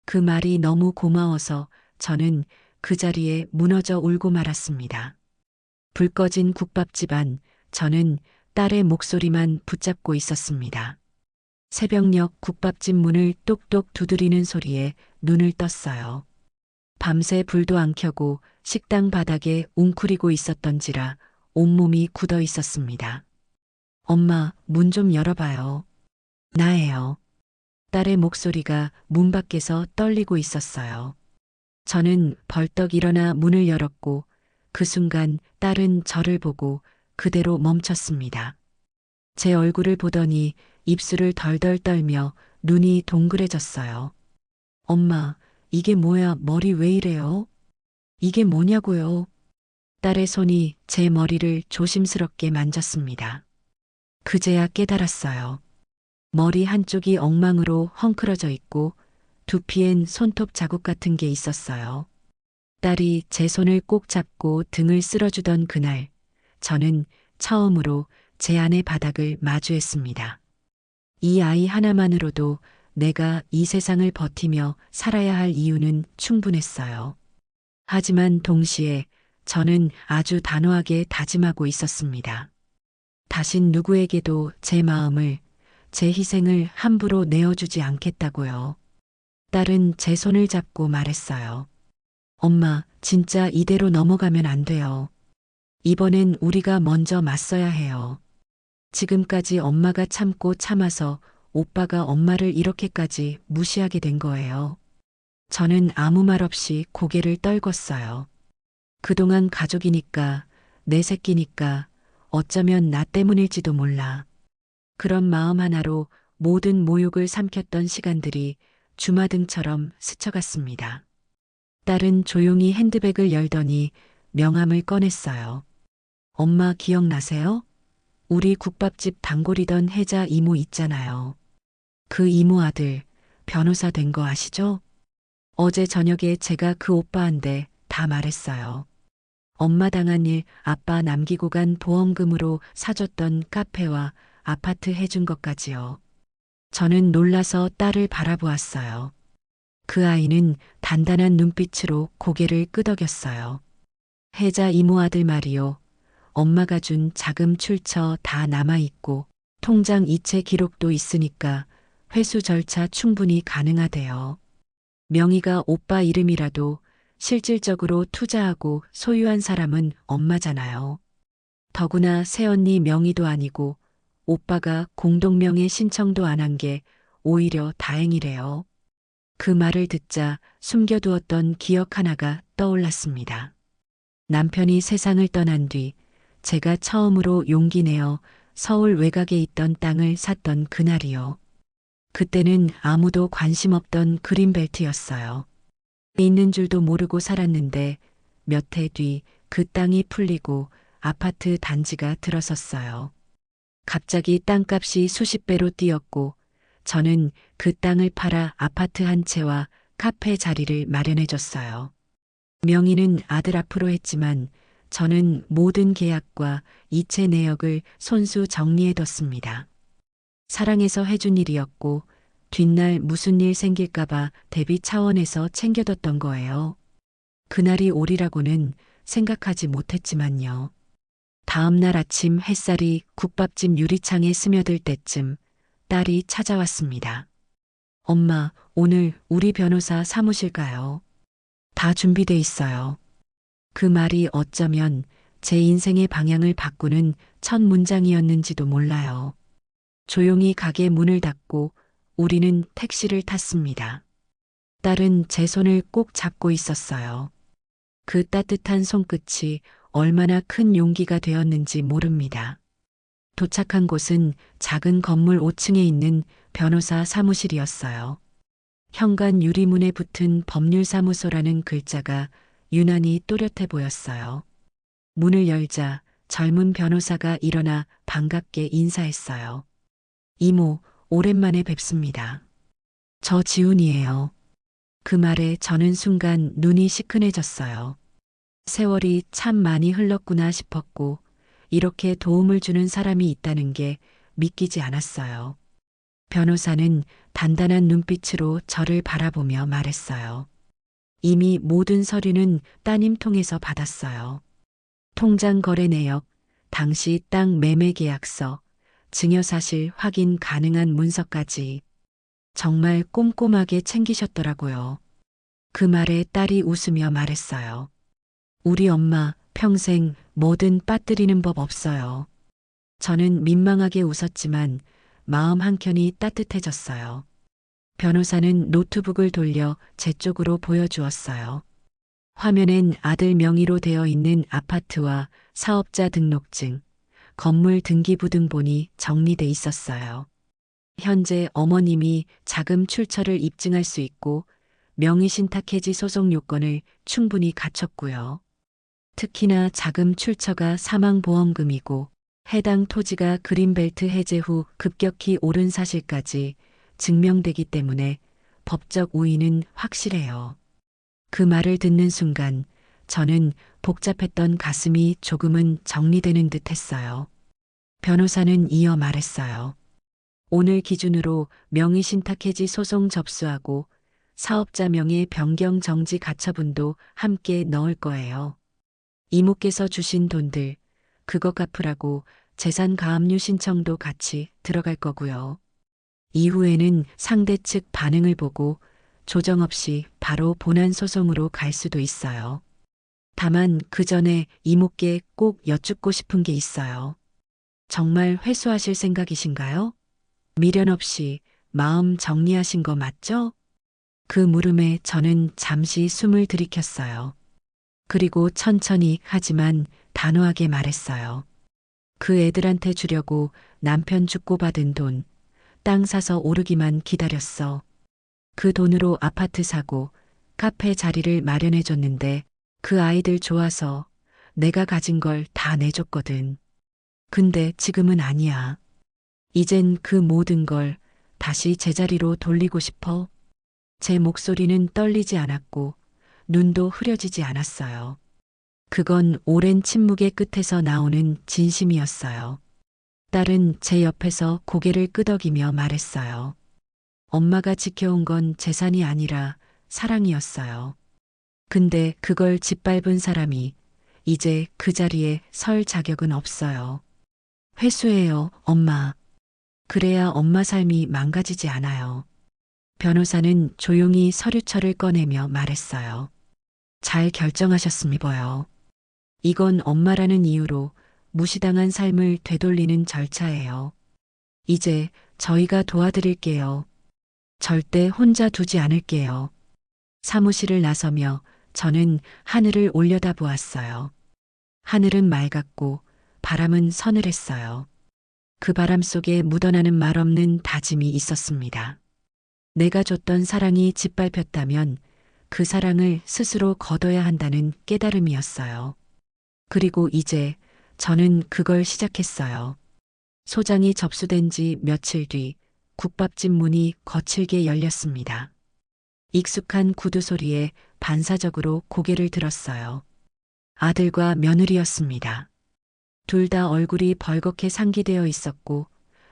그 말이 너무 고마워서 저는 그 자리에 무너져 울고 말았습니다. 불 꺼진 국밥집 안 저는 딸의 목소리만 붙잡고 있었습니다. 새벽녘 국밥집 문을 똑똑 두드리는 소리에 눈을 떴어요. 밤새 불도 안 켜고 식당 바닥에 웅크리고 있었던지라 온몸이 굳어 있었습니다. 엄마, 문 좀 열어봐요. 나예요. 딸의 목소리가 문 밖에서 떨리고 있었어요. 저는 벌떡 일어나 문을 열었고 그 순간 딸은 저를 보고 그대로 멈췄습니다. 제 얼굴을 보더니 입술을 덜덜 떨며 눈이 동그래졌어요. 엄마, 이게 뭐야, 머리 왜 이래요? 이게 뭐냐고요? 딸의 손이 제 머리를 조심스럽게 만졌습니다. 그제야 깨달았어요. 머리 한쪽이 엉망으로 헝클어져 있고 두피엔 손톱 자국 같은 게 있었어요. 딸이 제 손을 꼭 잡고 등을 쓸어주던 그날, 저는 처음으로 제 안의 바닥을 마주했습니다. 이 아이 하나만으로도 내가 이 세상을 버티며 살아야 할 이유는 충분했어요. 하지만 동시에 저는 아주 단호하게 다짐하고 있었습니다. 다신 누구에게도 제 마음을, 제 희생을 함부로 내어주지 않겠다고요. 딸은 제 손을 잡고 말했어요. 엄마, 진짜 이대로 넘어가면 안 돼요. 이번엔 우리가 먼저 맞서야 해요. 지금까지 엄마가 참고 참아서 오빠가 엄마를 이렇게까지 무시하게 된 거예요. 저는 아무 말 없이 고개를 떨궜어요. 그동안 가족이니까, 내 새끼니까, 어쩌면 나 때문일지도 몰라. 그런 마음 하나로 모든 모욕을 삼켰던 시간들이 주마등처럼 스쳐갔습니다. 딸은 조용히 핸드백을 열더니 명함을 꺼냈어요. 엄마 기억나세요? 우리 국밥집 단골이던 혜자 이모 있잖아요. 그 이모 아들 변호사 된 거 아시죠? 어제 저녁에 제가 그 오빠한테 다 말했어요. 엄마 당한 일 아빠 남기고 간 보험금으로 사줬던 카페와 아파트 해준 것까지요. 저는 놀라서 딸을 바라보았어요. 그 아이는 단단한 눈빛으로 고개를 끄덕였어요. 혜자 이모 아들 말이요. 엄마가 준 자금 출처 다 남아있고 통장 이체 기록도 있으니까 회수 절차 충분히 가능하대요. 명의가 오빠 이름이라도 실질적으로 투자하고 소유한 사람은 엄마잖아요. 더구나 새언니 명의도 아니고 오빠가 공동명의 신청도 안 한 게 오히려 다행이래요. 그 말을 듣자 숨겨두었던 기억 하나가 떠올랐습니다. 남편이 세상을 떠난 뒤 제가 처음으로 용기 내어 서울 외곽에 있던 땅을 샀던 그날이요. 그때는 아무도 관심 없던 그린벨트였어요. 있는 줄도 모르고 살았는데 몇 해 뒤 그 땅이 풀리고 아파트 단지가 들어섰어요. 갑자기 땅값이 수십 배로 뛰었고 저는 그 땅을 팔아 아파트 한 채와 카페 자리를 마련해 줬어요. 명의는 아들 앞으로 했지만 저는 모든 계약과 이체 내역을 손수 정리해 뒀습니다. 사랑해서 해준 일이었고 뒷날 무슨 일 생길까봐 대비 차원에서 챙겨뒀던 거예요. 그날이 오리라고는 생각하지 못했지만요. 다음 날 아침 햇살이 국밥집 유리창에 스며들 때쯤 딸이 찾아왔습니다. 엄마, 오늘 우리 변호사 사무실 가요. 다 준비돼 있어요. 그 말이 어쩌면 제 인생의 방향을 바꾸는 첫 문장이었는지도 몰라요. 조용히 가게 문을 닫고 우리는 택시를 탔습니다. 딸은 제 손을 꼭 잡고 있었어요. 그 따뜻한 손끝이 얼마나 큰 용기가 되었는지 모릅니다. 도착한 곳은 작은 건물 5층에 있는 변호사 사무실이었어요. 현관 유리문에 붙은 법률사무소라는 글자가 유난히 또렷해 보였어요. 문을 열자 젊은 변호사가 일어나 반갑게 인사했어요. 이모, 오랜만에 뵙습니다. 저 지훈이에요. 그 말에 저는 순간 눈이 시큰해졌어요. 세월이 참 많이 흘렀구나 싶었고 이렇게 도움을 주는 사람이 있다는 게 믿기지 않았어요. 변호사는 단단한 눈빛으로 저를 바라보며 말했어요. 이미 모든 서류는 따님 통해서 받았어요. 통장 거래 내역, 당시 땅 매매 계약서, 증여사실 확인 가능한 문서까지 정말 꼼꼼하게 챙기셨더라고요. 그 말에 딸이 웃으며 말했어요. 우리 엄마 평생 뭐든 빠뜨리는 법 없어요. 저는 민망하게 웃었지만 마음 한켠이 따뜻해졌어요. 변호사는 노트북을 돌려 제 쪽으로 보여주었어요. 화면엔 아들 명의로 되어 있는 아파트와 사업자 등록증, 건물 등기부등본이 정리돼 있었어요. 현재 어머님이 자금 출처를 입증할 수 있고 명의신탁 해지 소송 요건을 충분히 갖췄고요. 특히나 자금 출처가 사망보험금이고 해당 토지가 그린벨트 해제 후 급격히 오른 사실까지 증명되기 때문에 법적 우위는 확실해요. 그 말을 듣는 순간 저는 복잡했던 가슴이 조금은 정리되는 듯 했어요. 변호사는 이어 말했어요. 오늘 기준으로 명의신탁 해지 소송 접수하고 사업자 명의 변경 정지 가처분도 함께 넣을 거예요. 이모께서 주신 돈들, 그거 갚으라고 재산 가압류 신청도 같이 들어갈 거고요. 이후에는 상대 측 반응을 보고 조정 없이 바로 본안 소송으로 갈 수도 있어요. 다만 그 전에 이모께 꼭 여쭙고 싶은 게 있어요. 정말 회수하실 생각이신가요? 미련 없이 마음 정리하신 거 맞죠? 그 물음에 저는 잠시 숨을 들이켰어요. 그리고 천천히 하지만 단호하게 말했어요. 그 애들한테 주려고 남편 죽고 받은 돈, 땅 사서 오르기만 기다렸어. 그 돈으로 아파트 사고 카페 자리를 마련해 줬는데 그 아이들 좋아서 내가 가진 걸 다 내줬거든. 근데 지금은 아니야. 이젠 그 모든 걸 다시 제자리로 돌리고 싶어. 제 목소리는 떨리지 않았고 눈도 흐려지지 않았어요. 그건 오랜 침묵의 끝에서 나오는 진심이었어요. 딸은 제 옆에서 고개를 끄덕이며 말했어요. 엄마가 지켜온 건 재산이 아니라 사랑이었어요. 근데 그걸 짓밟은 사람이 이제 그 자리에 설 자격은 없어요. 회수해요, 엄마. 그래야 엄마 삶이 망가지지 않아요. 변호사는 조용히 서류철을 꺼내며 말했어요. 잘 결정하셨음이고요. 이건 엄마라는 이유로 무시당한 삶을 되돌리는 절차예요. 이제 저희가 도와드릴게요. 절대 혼자 두지 않을게요. 사무실을 나서며 저는 하늘을 올려다보았어요. 하늘은 맑았고 바람은 서늘했어요. 그 바람 속에 묻어나는 말없는 다짐이 있었습니다. 내가 줬던 사랑이 짓밟혔다면 그 사랑을 스스로 거둬야 한다는 깨달음이었어요. 그리고 이제 저는 그걸 시작했어요. 소장이 접수된 지 며칠 뒤 국밥집 문이 거칠게 열렸습니다. 익숙한 구두 소리에 반사적으로 고개를 들었어요. 아들과 며느리였습니다. 둘 다 얼굴이 벌겋게 상기되어 있었고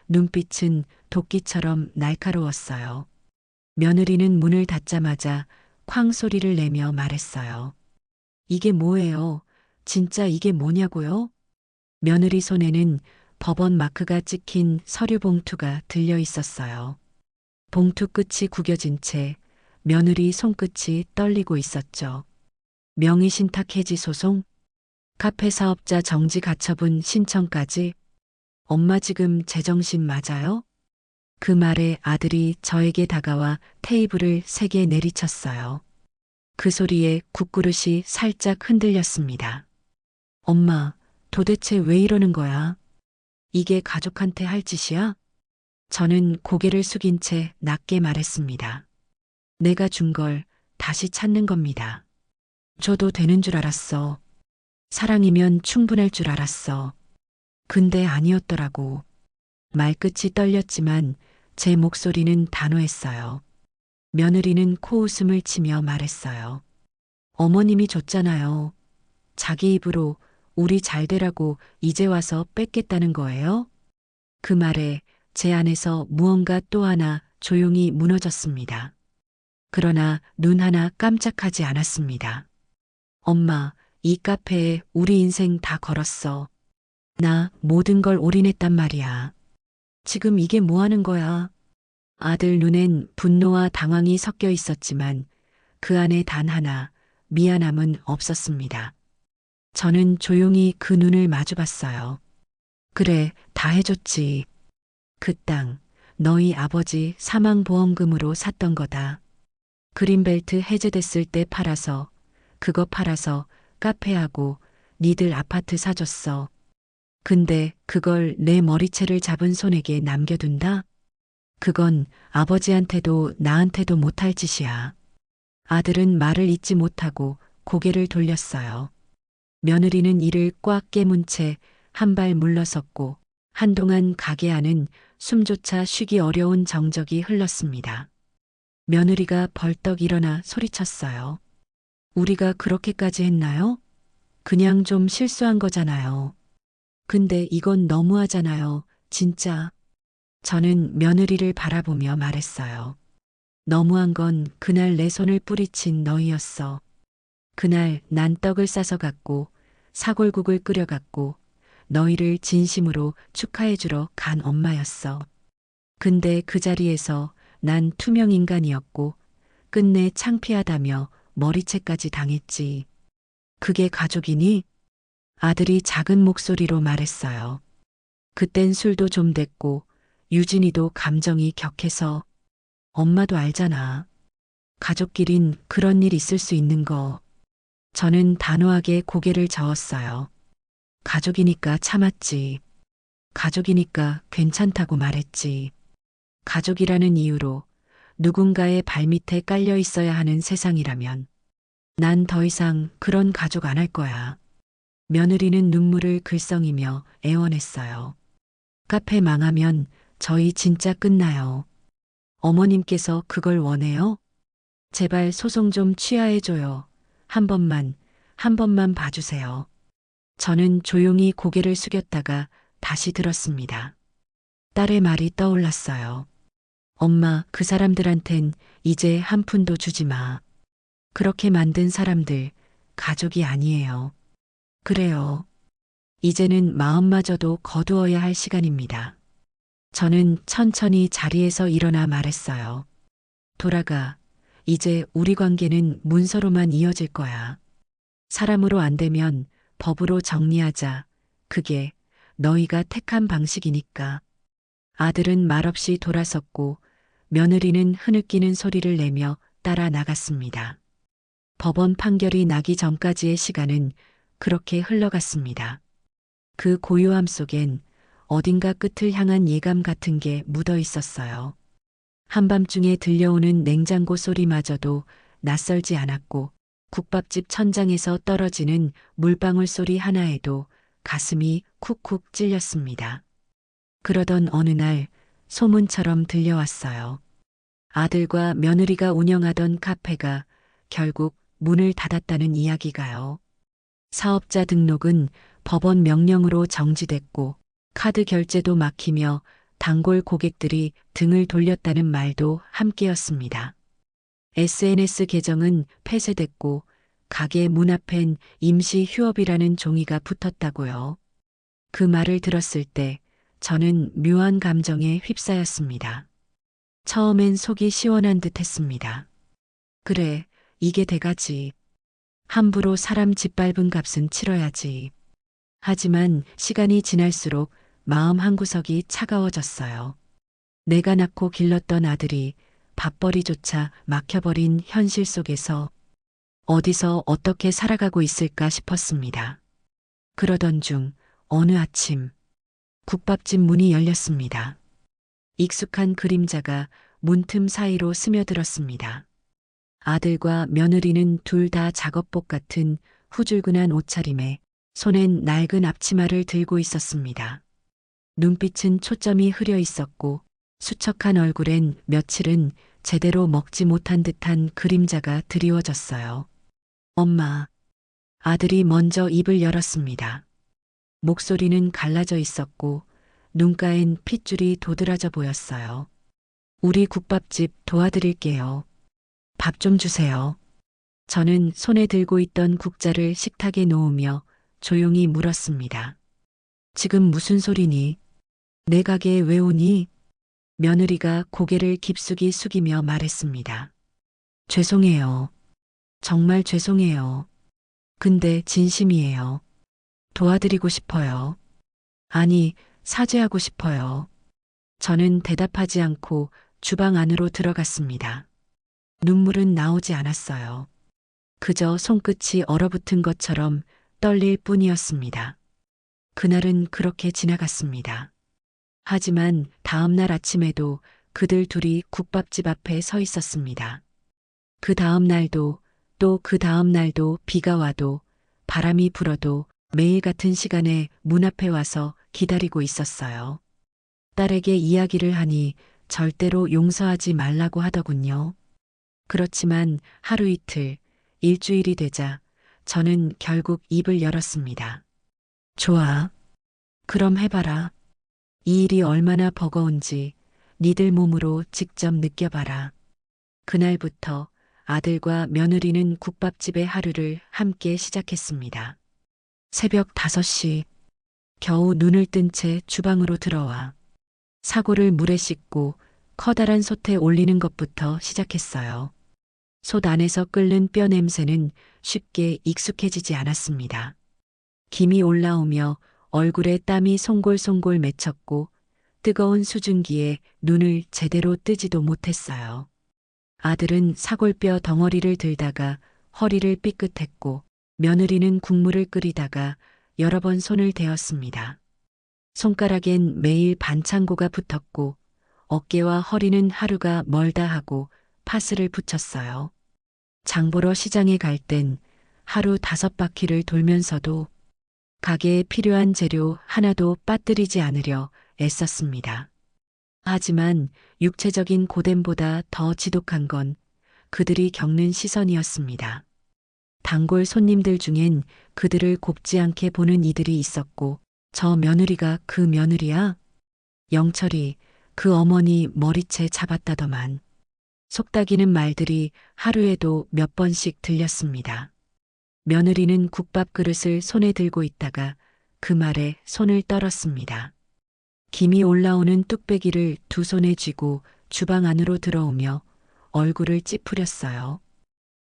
눈빛은 도끼처럼 날카로웠어요. 며느리는 문을 닫자마자 쾅 소리를 내며 말했어요. 이게 뭐예요? 진짜 이게 뭐냐고요? 며느리 손에는 법원 마크가 찍힌 서류 봉투가 들려 있었어요. 봉투 끝이 구겨진 채 며느리 손끝이 떨리고 있었죠. 명의신탁 해지 소송? 카페 사업자 정지 가처분 신청까지? 엄마 지금 제정신 맞아요? 그 말에 아들이 저에게 다가와 테이블을 3개 내리쳤어요. 그 소리에 국그릇이 살짝 흔들렸습니다. 엄마, 도대체 왜 이러는 거야? 이게 가족한테 할 짓이야? 저는 고개를 숙인 채 낮게 말했습니다. 내가 준 걸 다시 찾는 겁니다. 줘도 되는 줄 알았어. 사랑이면 충분할 줄 알았어. 근데 아니었더라고. 말끝이 떨렸지만 제 목소리는 단호했어요. 며느리는 코웃음을 치며 말했어요. 어머님이 줬잖아요. 자기 입으로 우리 잘 되라고 이제 와서 뺏겠다는 거예요? 그 말에 제 안에서 무언가 또 하나 조용히 무너졌습니다. 그러나 눈 하나 깜짝하지 않았습니다. 엄마, 이 카페에 우리 인생 다 걸었어. 나 모든 걸 올인했단 말이야. 지금 이게 뭐 하는 거야? 아들 눈엔 분노와 당황이 섞여 있었지만 그 안에 단 하나 미안함은 없었습니다. 저는 조용히 그 눈을 마주봤어요. 그래, 다 해줬지. 그 땅, 너희 아버지 사망보험금으로 샀던 거다. 그린벨트 해제됐을 때 팔아서, 그거 팔아서 카페하고 니들 아파트 사줬어. 근데 그걸 내 머리채를 잡은 손에게 남겨둔다? 그건 아버지한테도 나한테도 못할 짓이야. 아들은 말을 잇지 못하고 고개를 돌렸어요. 며느리는 이를 꽉 깨문 채 한 발 물러섰고 한동안 가게 안은 숨조차 쉬기 어려운 정적이 흘렀습니다. 며느리가 벌떡 일어나 소리쳤어요. 우리가 그렇게까지 했나요? 그냥 좀 실수한 거잖아요. 근데 이건 너무하잖아요. 진짜. 저는 며느리를 바라보며 말했어요. 너무한 건 그날 내 손을 뿌리친 너희였어. 그날 난 떡을 싸서 갔고 사골국을 끓여갔고 너희를 진심으로 축하해주러 간 엄마였어. 근데 그 자리에서 난 투명 인간이었고 끝내 창피하다며 머리채까지 당했지. 그게 가족이니? 아들이 작은 목소리로 말했어요. 그땐 술도 좀 됐고 유진이도 감정이 격해서 엄마도 알잖아. 가족끼린 그런 일 있을 수 있는 거. 저는 단호하게 고개를 저었어요. 가족이니까 참았지. 가족이니까 괜찮다고 말했지. 가족이라는 이유로 누군가의 발밑에 깔려 있어야 하는 세상이라면 난 더 이상 그런 가족 안 할 거야. 며느리는 눈물을 글썽이며 애원했어요. 카페 망하면 저희 진짜 끝나요. 어머님께서 그걸 원해요? 제발 소송 좀 취하해줘요. 한 번만 봐주세요. 저는 조용히 고개를 숙였다가 다시 들었습니다. 딸의 말이 떠올랐어요. 엄마, 그 사람들한텐 이제 한 푼도 주지 마. 그렇게 만든 사람들, 가족이 아니에요. 그래요. 이제는 마음마저도 거두어야 할 시간입니다. 저는 천천히 자리에서 일어나 말했어요. 돌아가. 이제 우리 관계는 문서로만 이어질 거야. 사람으로 안 되면 법으로 정리하자. 그게 너희가 택한 방식이니까. 아들은 말없이 돌아섰고 며느리는 흐느끼는 소리를 내며 따라 나갔습니다. 법원 판결이 나기 전까지의 시간은 그렇게 흘러갔습니다. 그 고요함 속엔 어딘가 끝을 향한 예감 같은 게 묻어 있었어요. 한밤중에 들려오는 냉장고 소리마저도 낯설지 않았고 국밥집 천장에서 떨어지는 물방울 소리 하나에도 가슴이 쿡쿡 찔렸습니다. 그러던 어느 날 소문처럼 들려왔어요. 아들과 며느리가 운영하던 카페가 결국 문을 닫았다는 이야기가요. 사업자 등록은 법원 명령으로 정지됐고 카드 결제도 막히며 단골 고객들이 등을 돌렸다는 말도 함께였습니다. SNS 계정은 폐쇄됐고 가게 문 앞엔 임시 휴업이라는 종이가 붙었다고요. 그 말을 들었을 때 저는 묘한 감정에 휩싸였습니다. 처음엔 속이 시원한 듯 했습니다. 그래, 이게 대가지. 함부로 사람 짓밟은 값은 치러야지. 하지만 시간이 지날수록 마음 한구석이 차가워졌어요. 내가 낳고 길렀던 아들이 밥벌이조차 막혀버린 현실 속에서 어디서 어떻게 살아가고 있을까 싶었습니다. 그러던 중 어느 아침 국밥집 문이 열렸습니다. 익숙한 그림자가 문틈 사이로 스며들었습니다. 아들과 며느리는 둘 다 작업복 같은 후줄근한 옷차림에 손엔 낡은 앞치마를 들고 있었습니다. 눈빛은 초점이 흐려 있었고 수척한 얼굴엔 며칠은 제대로 먹지 못한 듯한 그림자가 드리워졌어요. 엄마. 아들이 먼저 입을 열었습니다. 목소리는 갈라져 있었고 눈가엔 핏줄이 도드라져 보였어요. 우리 국밥집 도와드릴게요. 밥 좀 주세요. 저는 손에 들고 있던 국자를 식탁에 놓으며 조용히 물었습니다. 지금 무슨 소리니? 내 가게에 왜 오니? 며느리가 고개를 깊숙이 숙이며 말했습니다. 죄송해요. 정말 죄송해요. 근데 진심이에요. 도와드리고 싶어요. 아니, 사죄하고 싶어요. 저는 대답하지 않고 주방 안으로 들어갔습니다. 눈물은 나오지 않았어요. 그저 손끝이 얼어붙은 것처럼 떨릴 뿐이었습니다. 그날은 그렇게 지나갔습니다. 하지만 다음 날 아침에도 그들 둘이 국밥집 앞에 서 있었습니다. 그 다음 날도 또 그 다음 날도 비가 와도 바람이 불어도 매일 같은 시간에 문 앞에 와서 기다리고 있었어요. 딸에게 이야기를 하니 절대로 용서하지 말라고 하더군요. 그렇지만 하루 이틀, 일주일이 되자 저는 결국 입을 열었습니다. 좋아. 그럼 해봐라. 이 일이 얼마나 버거운지 니들 몸으로 직접 느껴봐라. 그날부터 아들과 며느리는 국밥집의 하루를 함께 시작했습니다. 새벽 5시, 겨우 눈을 뜬 채 주방으로 들어와 사골을 물에 씻고 커다란 솥에 올리는 것부터 시작했어요. 솥 안에서 끓는 뼈 냄새는 쉽게 익숙해지지 않았습니다. 김이 올라오며 얼굴에 땀이 송골송골 맺혔고 뜨거운 수증기에 눈을 제대로 뜨지도 못했어요. 아들은 사골뼈 덩어리를 들다가 허리를 삐끗했고 며느리는 국물을 끓이다가 여러 번 손을 대었습니다. 손가락엔 매일 반창고가 붙었고 어깨와 허리는 하루가 멀다 하고 파스를 붙였어요. 장보러 시장에 갈 땐 하루 5바퀴를 돌면서도 가게에 필요한 재료 하나도 빠뜨리지 않으려 애썼습니다. 하지만 육체적인 고됨보다 더 지독한 건 그들이 겪는 시선이었습니다. 단골 손님들 중엔 그들을 곱지 않게 보는 이들이 있었고 저 며느리가 그 며느리야? 영철이 그 어머니 머리채 잡았다더만. 속닥이는 말들이 하루에도 몇 번씩 들렸습니다. 며느리는 국밥 그릇을 손에 들고 있다가 그 말에 손을 떨었습니다. 김이 올라오는 뚝배기를 두 손에 쥐고 주방 안으로 들어오며 얼굴을 찌푸렸어요.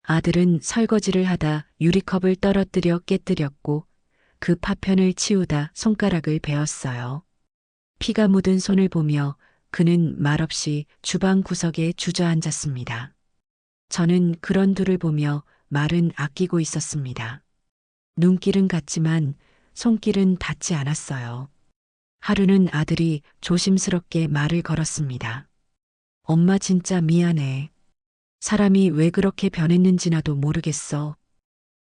아들은 설거지를 하다 유리컵을 떨어뜨려 깨뜨렸고 그 파편을 치우다 손가락을 베었어요. 피가 묻은 손을 보며 그는 말없이 주방 구석에 주저앉았습니다. 저는 그런 둘을 보며 말은 아끼고 있었습니다. 눈길은 같지만 손길은 닿지 않았어요. 하루는 아들이 조심스럽게 말을 걸었습니다. 엄마 진짜 미안해. 사람이 왜 그렇게 변했는지 나도 모르겠어.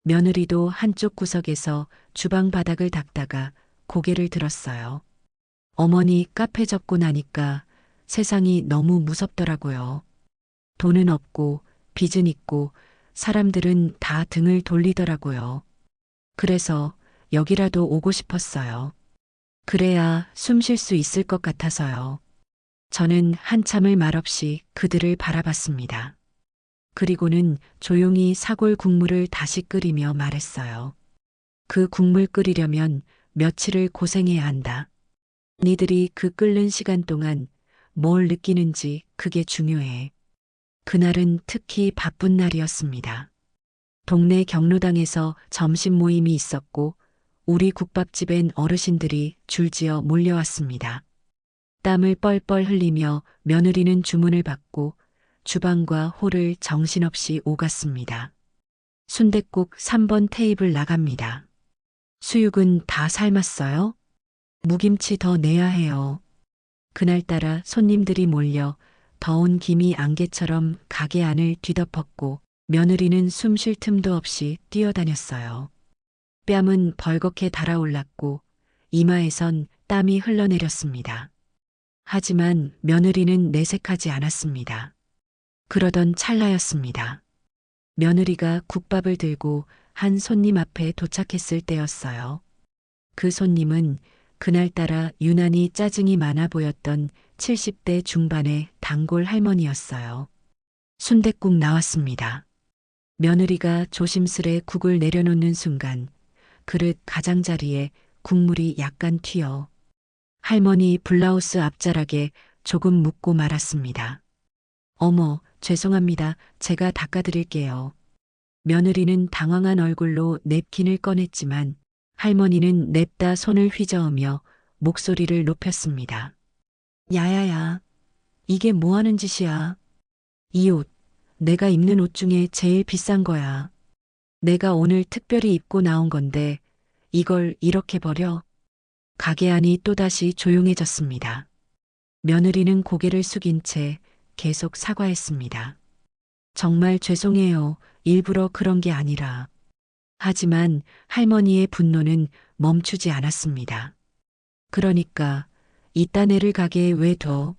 며느리도 한쪽 구석에서 주방 바닥을 닦다가 고개를 들었어요. 어머니 카페 접고 나니까 세상이 너무 무섭더라고요. 돈은 없고 빚은 있고 사람들은 다 등을 돌리더라고요. 그래서 여기라도 오고 싶었어요. 그래야 숨 쉴 수 있을 것 같아서요. 저는 한참을 말없이 그들을 바라봤습니다. 그리고는 조용히 사골 국물을 다시 끓이며 말했어요. 그 국물 끓이려면 며칠을 고생해야 한다. 니들이 그 끓는 시간 동안 뭘 느끼는지 그게 중요해. 그날은 특히 바쁜 날이었습니다. 동네 경로당에서 점심 모임이 있었고 우리 국밥집엔 어르신들이 줄지어 몰려왔습니다. 땀을 뻘뻘 흘리며 며느리는 주문을 받고 주방과 홀을 정신없이 오갔습니다. 순댓국 3번 테이블 나갑니다. 수육은 다 삶았어요? 무김치 더 내야 해요. 그날따라 손님들이 몰려 더운 김이 안개처럼 가게 안을 뒤덮었고 며느리는 숨 쉴 틈도 없이 뛰어다녔어요. 뺨은 벌겋게 달아올랐고 이마에선 땀이 흘러내렸습니다. 하지만 며느리는 내색하지 않았습니다. 그러던 찰나였습니다. 며느리가 국밥을 들고 한 손님 앞에 도착했을 때였어요. 그 손님은 그날따라 유난히 짜증이 많아 보였던 70대 중반의 단골 할머니였어요. 순댓국 나왔습니다. 며느리가 조심스레 국을 내려놓는 순간 그릇 가장자리에 국물이 약간 튀어 할머니 블라우스 앞자락에 조금 묻고 말았습니다. 어머, 죄송합니다. 제가 닦아드릴게요. 며느리는 당황한 얼굴로 냅킨을 꺼냈지만 할머니는 냅다 손을 휘저으며 목소리를 높였습니다. 야야야, 이게 뭐 하는 짓이야? 이 옷, 내가 입는 옷 중에 제일 비싼 거야. 내가 오늘 특별히 입고 나온 건데 이걸 이렇게 버려? 가게 안이 또다시 조용해졌습니다. 며느리는 고개를 숙인 채 계속 사과했습니다. 정말 죄송해요. 일부러 그런 게 아니라. 하지만 할머니의 분노는 멈추지 않았습니다. 그러니까 이딴 애를 가게에 왜 둬?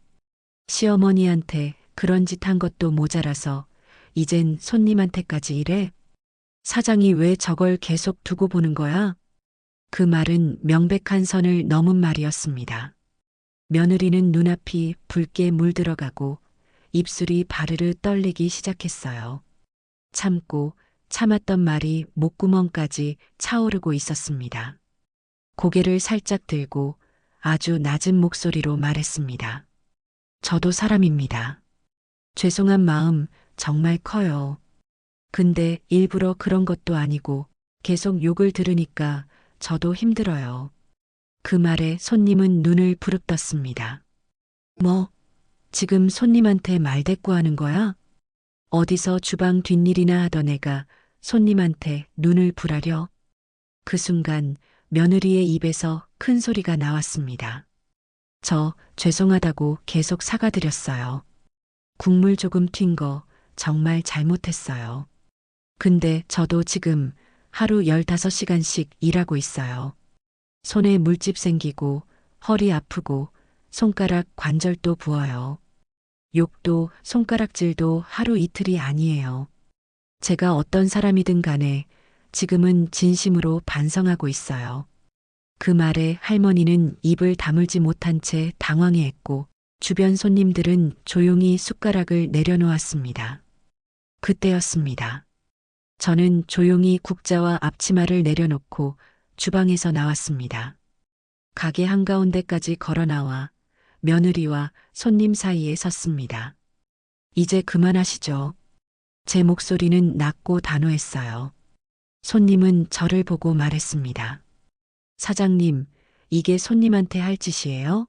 시어머니한테 그런 짓 한 것도 모자라서 이젠 손님한테까지 이래? 사장이 왜 저걸 계속 두고 보는 거야? 그 말은 명백한 선을 넘은 말이었습니다. 며느리는 눈앞이 붉게 물들어가고 입술이 바르르 떨리기 시작했어요. 참고 참았던 말이 목구멍까지 차오르고 있었습니다. 고개를 살짝 들고 아주 낮은 목소리로 말했습니다. 저도 사람입니다. 죄송한 마음 정말 커요. 근데 일부러 그런 것도 아니고 계속 욕을 들으니까 저도 힘들어요. 그 말에 손님은 눈을 부릅떴습니다. 뭐, 지금 손님한테 말대꾸하는 거야? 어디서 주방 뒷일이나 하던 애가 손님한테 눈을 부라려? 그 순간 며느리의 입에서 큰 소리가 나왔습니다. 저 죄송하다고 계속 사과드렸어요. 국물 조금 튄 거 정말 잘못했어요. 근데 저도 지금 하루 15시간씩 일하고 있어요. 손에 물집 생기고 허리 아프고 손가락 관절도 부어요. 욕도 손가락질도 하루 이틀이 아니에요. 제가 어떤 사람이든 간에 지금은 진심으로 반성하고 있어요. 그 말에 할머니는 입을 다물지 못한 채 당황해했고 주변 손님들은 조용히 숟가락을 내려놓았습니다. 그때였습니다. 저는 조용히 국자와 앞치마를 내려놓고 주방에서 나왔습니다. 가게 한가운데까지 걸어 나와 며느리와 손님 사이에 섰습니다. 이제 그만하시죠. 제 목소리는 낮고 단호했어요. 손님은 저를 보고 말했습니다. 사장님, 이게 손님한테 할 짓이에요?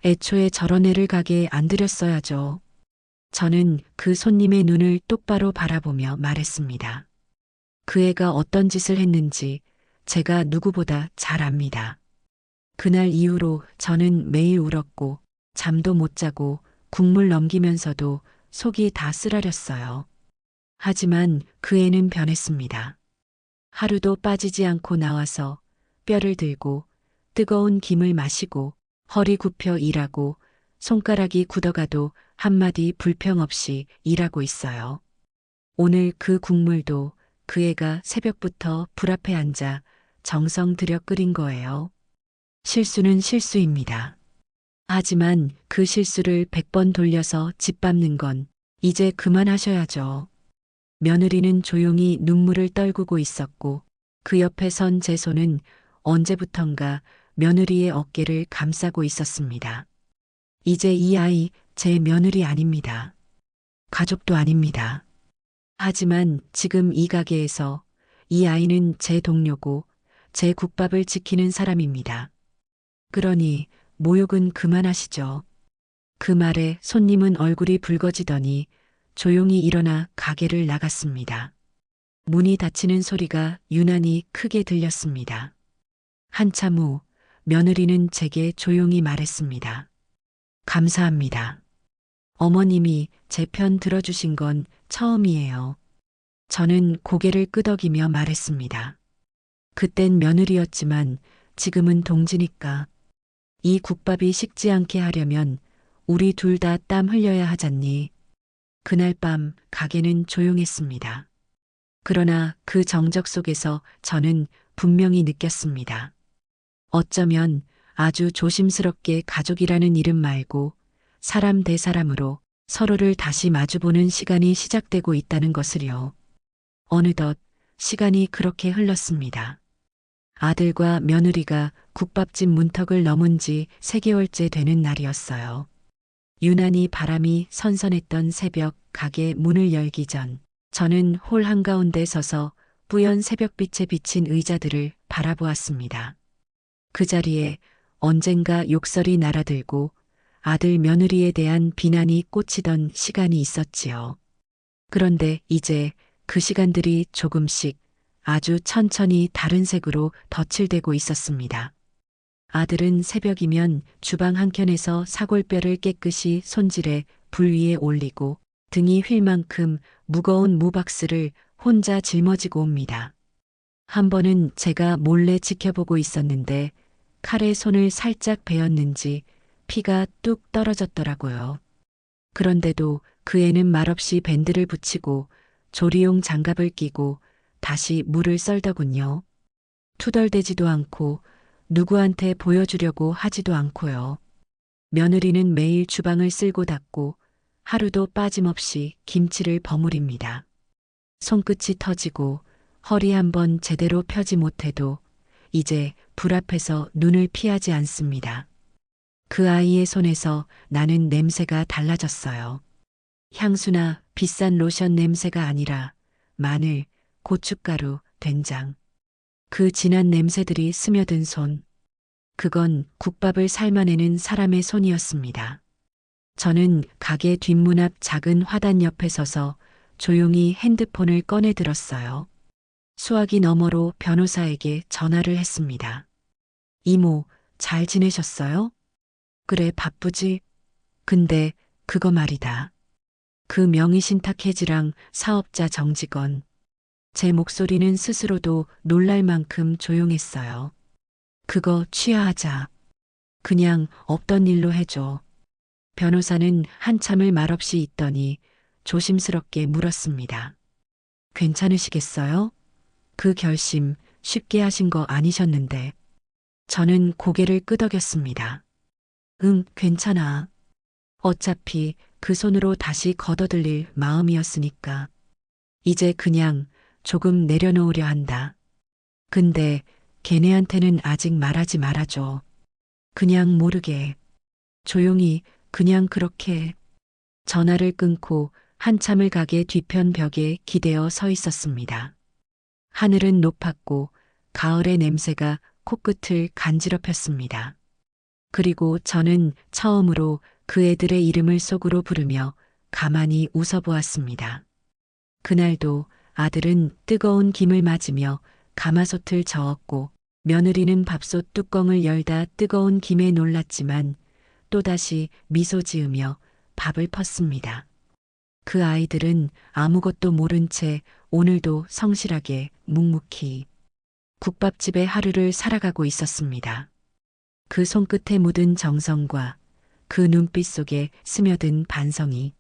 애초에 저런 애를 가게에 안 들였어야죠. 저는 그 손님의 눈을 똑바로 바라보며 말했습니다. 그 애가 어떤 짓을 했는지 제가 누구보다 잘 압니다. 그날 이후로 저는 매일 울었고 잠도 못 자고 국물 넘기면서도 속이 다 쓰라렸어요. 하지만 그 애는 변했습니다. 하루도 빠지지 않고 나와서 숯뼈를 들고 뜨거운 김을 마시고 허리 굽혀 일하고 손가락이 굳어가도 한마디 불평 없이 일하고 있어요. 오늘 그 국물도 그 애가 새벽부터 불 앞에 앉아 정성 들여 끓인 거예요. 실수는 실수입니다. 하지만 그 실수를 100번 돌려서 짓밟는 건 이제 그만하셔야죠. 며느리는 조용히 눈물을 떨구고 있었고 그 옆에 선 제 손은 언제부턴가 며느리의 어깨를 감싸고 있었습니다. 이제 이 아이 제 며느리 아닙니다. 가족도 아닙니다. 하지만 지금 이 가게에서 이 아이는 제 동료고 제 국밥을 지키는 사람입니다. 그러니 모욕은 그만하시죠. 그 말에 손님은 얼굴이 붉어지더니 조용히 일어나 가게를 나갔습니다. 문이 닫히는 소리가 유난히 크게 들렸습니다. 한참 후 며느리는 제게 조용히 말했습니다. 감사합니다. 어머님이 제 편 들어주신 건 처음이에요. 저는 고개를 끄덕이며 말했습니다. 그땐 며느리였지만 지금은 동지니까. 이 국밥이 식지 않게 하려면 우리 둘 다 땀 흘려야 하잖니. 그날 밤 가게는 조용했습니다. 그러나 그 정적 속에서 저는 분명히 느꼈습니다. 어쩌면 아주 조심스럽게 가족이라는 이름 말고 사람 대 사람으로 서로를 다시 마주보는 시간이 시작되고 있다는 것을요. 어느덧 시간이 그렇게 흘렀습니다. 아들과 며느리가 국밥집 문턱을 넘은 지 3개월째 되는 날이었어요. 유난히 바람이 선선했던 새벽 가게 문을 열기 전 저는 홀 한가운데 서서 뿌연 새벽빛에 비친 의자들을 바라보았습니다. 그 자리에 언젠가 욕설이 날아들고 아들 며느리에 대한 비난이 꽂히던 시간이 있었지요. 그런데 이제 그 시간들이 조금씩 아주 천천히 다른 색으로 덧칠되고 있었습니다. 아들은 새벽이면 주방 한켠에서 사골뼈를 깨끗이 손질해 불 위에 올리고 등이 휠 만큼 무거운 무박스를 혼자 짊어지고 옵니다. 한 번은 제가 몰래 지켜보고 있었는데 칼에 손을 살짝 베었는지 피가 뚝 떨어졌더라고요. 그런데도 그 애는 말없이 밴드를 붙이고 조리용 장갑을 끼고 다시 물을 썰더군요. 투덜대지도 않고 누구한테 보여주려고 하지도 않고요. 며느리는 매일 주방을 쓸고 닦고 하루도 빠짐없이 김치를 버무립니다. 손끝이 터지고 허리 한번 제대로 펴지 못해도 이제 불 앞에서 눈을 피하지 않습니다. 그 아이의 손에서 나는 냄새가 달라졌어요. 향수나 비싼 로션 냄새가 아니라 마늘, 고춧가루, 된장. 그 진한 냄새들이 스며든 손. 그건 국밥을 삶아내는 사람의 손이었습니다. 저는 가게 뒷문 앞 작은 화단 옆에 서서 조용히 핸드폰을 꺼내 들었어요. 수화기 너머로 변호사에게 전화를 했습니다. 이모, 잘 지내셨어요? 그래, 바쁘지? 근데 그거 말이다. 그 명의신탁 해지랑 사업자 정직원. 제 목소리는 스스로도 놀랄 만큼 조용했어요. 그거 취하하자. 그냥 없던 일로 해줘. 변호사는 한참을 말없이 있더니 조심스럽게 물었습니다. 괜찮으시겠어요? 그 결심 쉽게 하신 거 아니셨는데. 저는 고개를 끄덕였습니다. 응, 괜찮아. 어차피 그 손으로 다시 걷어들일 마음이었으니까. 이제 그냥 조금 내려놓으려 한다. 근데 걔네한테는 아직 말하지 말아줘. 그냥 모르게. 조용히 그냥 그렇게. 전화를 끊고 한참을 가게 뒤편 벽에 기대어 서 있었습니다. 하늘은 높았고 가을의 냄새가 코끝을 간지럽혔습니다. 그리고 저는 처음으로 그 애들의 이름을 속으로 부르며 가만히 웃어보았습니다. 그날도 아들은 뜨거운 김을 맞으며 가마솥을 저었고 며느리는 밥솥 뚜껑을 열다 뜨거운 김에 놀랐지만 또다시 미소 지으며 밥을 펐습니다. 그 아이들은 아무것도 모른 채 오늘도 성실하게 묵묵히 국밥집의 하루를 살아가고 있었습니다. 그 손끝에 묻은 정성과 그 눈빛 속에 스며든 반성이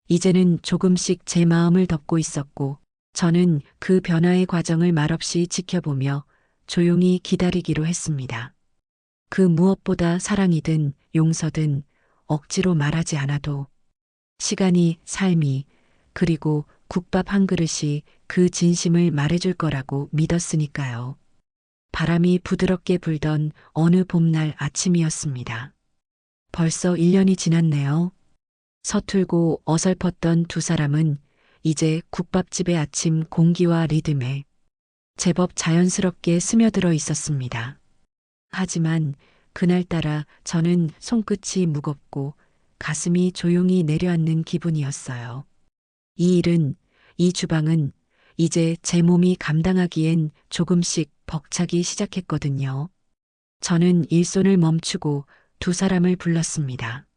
이제는 조금씩 제 마음을 덮고 있었고, 저는 그 변화의 과정을 말없이 지켜보며 조용히 기다리기로 했습니다. 그 무엇보다 사랑이든 용서든 억지로 말하지 않아도 시간이, 삶이, 그리고 국밥 한 그릇이 그 진심을 말해줄 거라고 믿었으니까요. 바람이 부드럽게 불던 어느 봄날 아침이었습니다. 벌써 1년이 지났네요. 서툴고 어설펐던 두 사람은 이제 국밥집의 아침 공기와 리듬에 제법 자연스럽게 스며들어 있었습니다. 하지만 그날따라 저는 손끝이 무겁고 가슴이 조용히 내려앉는 기분이었어요. 이 일은, 이 주방은 이제 제 몸이 감당하기엔 조금씩 벅차기 시작했거든요. 저는 일손을 멈추고 두 사람을 불렀습니다.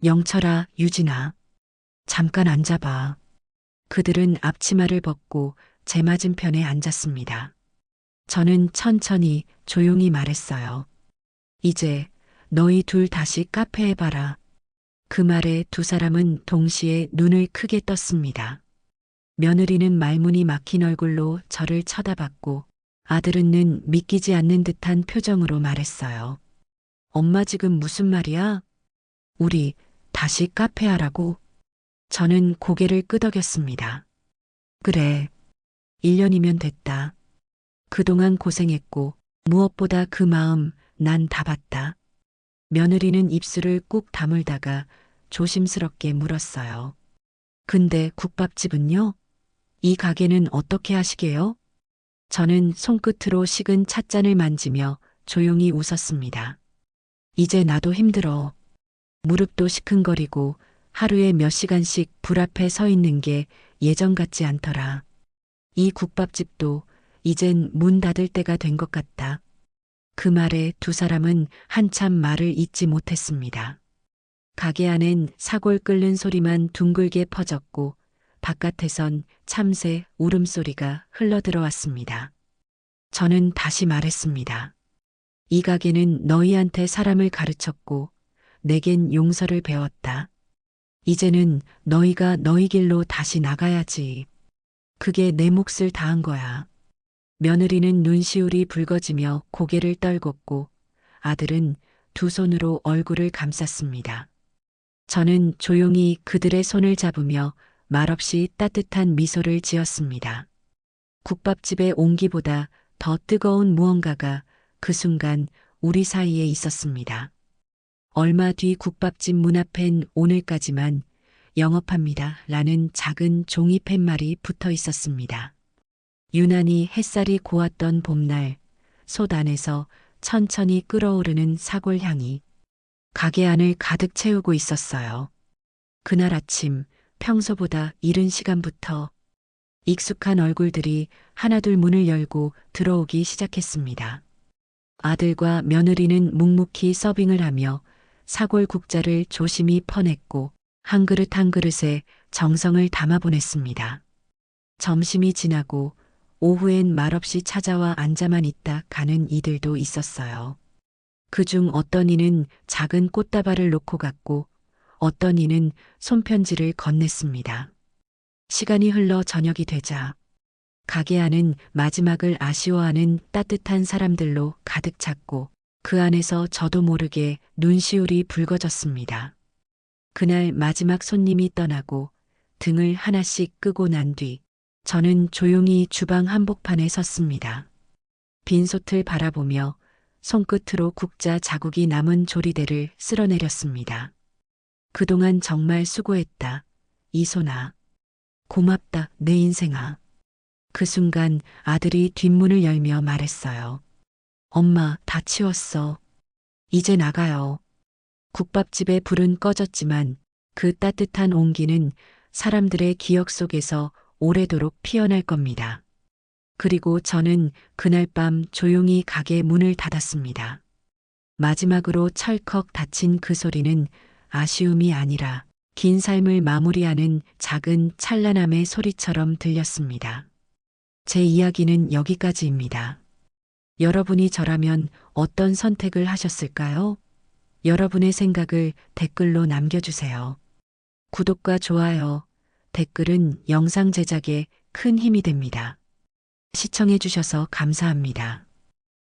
영철아, 유진아, 잠깐 앉아봐. 그들은 앞치마를 벗고 제 맞은편에 앉았습니다. 저는 천천히 조용히 말했어요. 이제 너희 둘 다시 카페에 봐라. 그 말에 두 사람은 동시에 눈을 크게 떴습니다. 며느리는 말문이 막힌 얼굴로 저를 쳐다봤고, 아들은 믿기지 않는 듯한 표정으로 말했어요. 엄마 지금 무슨 말이야? 우리 다시 카페 하라고? 저는 고개를 끄덕였습니다. 그래. 1년이면 됐다. 그동안 고생했고 무엇보다 그 마음 난 다 봤다. 며느리는 입술을 꾹 다물다가 조심스럽게 물었어요. 근데 국밥집은요? 이 가게는 어떻게 하시게요? 저는 손끝으로 식은 찻잔을 만지며 조용히 웃었습니다. 이제 나도 힘들어. 무릎도 시큰거리고 하루에 몇 시간씩 불 앞에 서 있는 게 예전 같지 않더라. 이 국밥집도 이젠 문 닫을 때가 된 것 같다. 그 말에 두 사람은 한참 말을 잇지 못했습니다. 가게 안엔 사골 끓는 소리만 둥글게 퍼졌고 바깥에선 참새 울음소리가 흘러들어왔습니다. 저는 다시 말했습니다. 이 가게는 너희한테 사람을 가르쳤고 내겐 용서를 배웠다. 이제는 너희가 너희 길로 다시 나가야지. 그게 내 몫을 다한 거야. 며느리는 눈시울이 붉어지며 고개를 떨궜고 아들은 두 손으로 얼굴을 감쌌습니다. 저는 조용히 그들의 손을 잡으며 말없이 따뜻한 미소를 지었습니다. 국밥집의 온기보다 더 뜨거운 무언가가 그 순간 우리 사이에 있었습니다. 얼마 뒤 국밥집 문 앞엔 오늘까지만 영업합니다 라는 작은 종이 팻말이 붙어 있었습니다. 유난히 햇살이 고왔던 봄날, 솥 안에서 천천히 끓어오르는 사골 향이 가게 안을 가득 채우고 있었어요. 그날 아침 평소보다 이른 시간부터 익숙한 얼굴들이 하나둘 문을 열고 들어오기 시작했습니다. 아들과 며느리는 묵묵히 서빙을 하며 사골 국자를 조심히 퍼냈고 한 그릇 한 그릇에 정성을 담아 보냈습니다. 점심이 지나고 오후엔 말없이 찾아와 앉아만 있다 가는 이들도 있었어요. 그중 어떤 이는 작은 꽃다발을 놓고 갔고 어떤 이는 손편지를 건넸습니다. 시간이 흘러 저녁이 되자 가게 안은 마지막을 아쉬워하는 따뜻한 사람들로 가득 찼고 그 안에서 저도 모르게 눈시울이 붉어졌습니다. 그날 마지막 손님이 떠나고 등을 하나씩 끄고 난 뒤 저는 조용히 주방 한복판에 섰습니다. 빈 솥을 바라보며 손끝으로 국자 자국이 남은 조리대를 쓸어내렸습니다. 그동안 정말 수고했다. 이손아. 고맙다, 내 인생아. 그 순간 아들이 뒷문을 열며 말했어요. 엄마, 다 치웠어. 이제 나가요. 국밥집의 불은 꺼졌지만 그 따뜻한 온기는 사람들의 기억 속에서 오래도록 피어날 겁니다. 그리고 저는 그날 밤 조용히 가게 문을 닫았습니다. 마지막으로 철컥 닫힌 그 소리는 아쉬움이 아니라 긴 삶을 마무리하는 작은 찬란함의 소리처럼 들렸습니다. 제 이야기는 여기까지입니다. 여러분이 저라면 어떤 선택을 하셨을까요? 여러분의 생각을 댓글로 남겨주세요. 구독과 좋아요, 댓글은 영상 제작에 큰 힘이 됩니다. 시청해주셔서 감사합니다.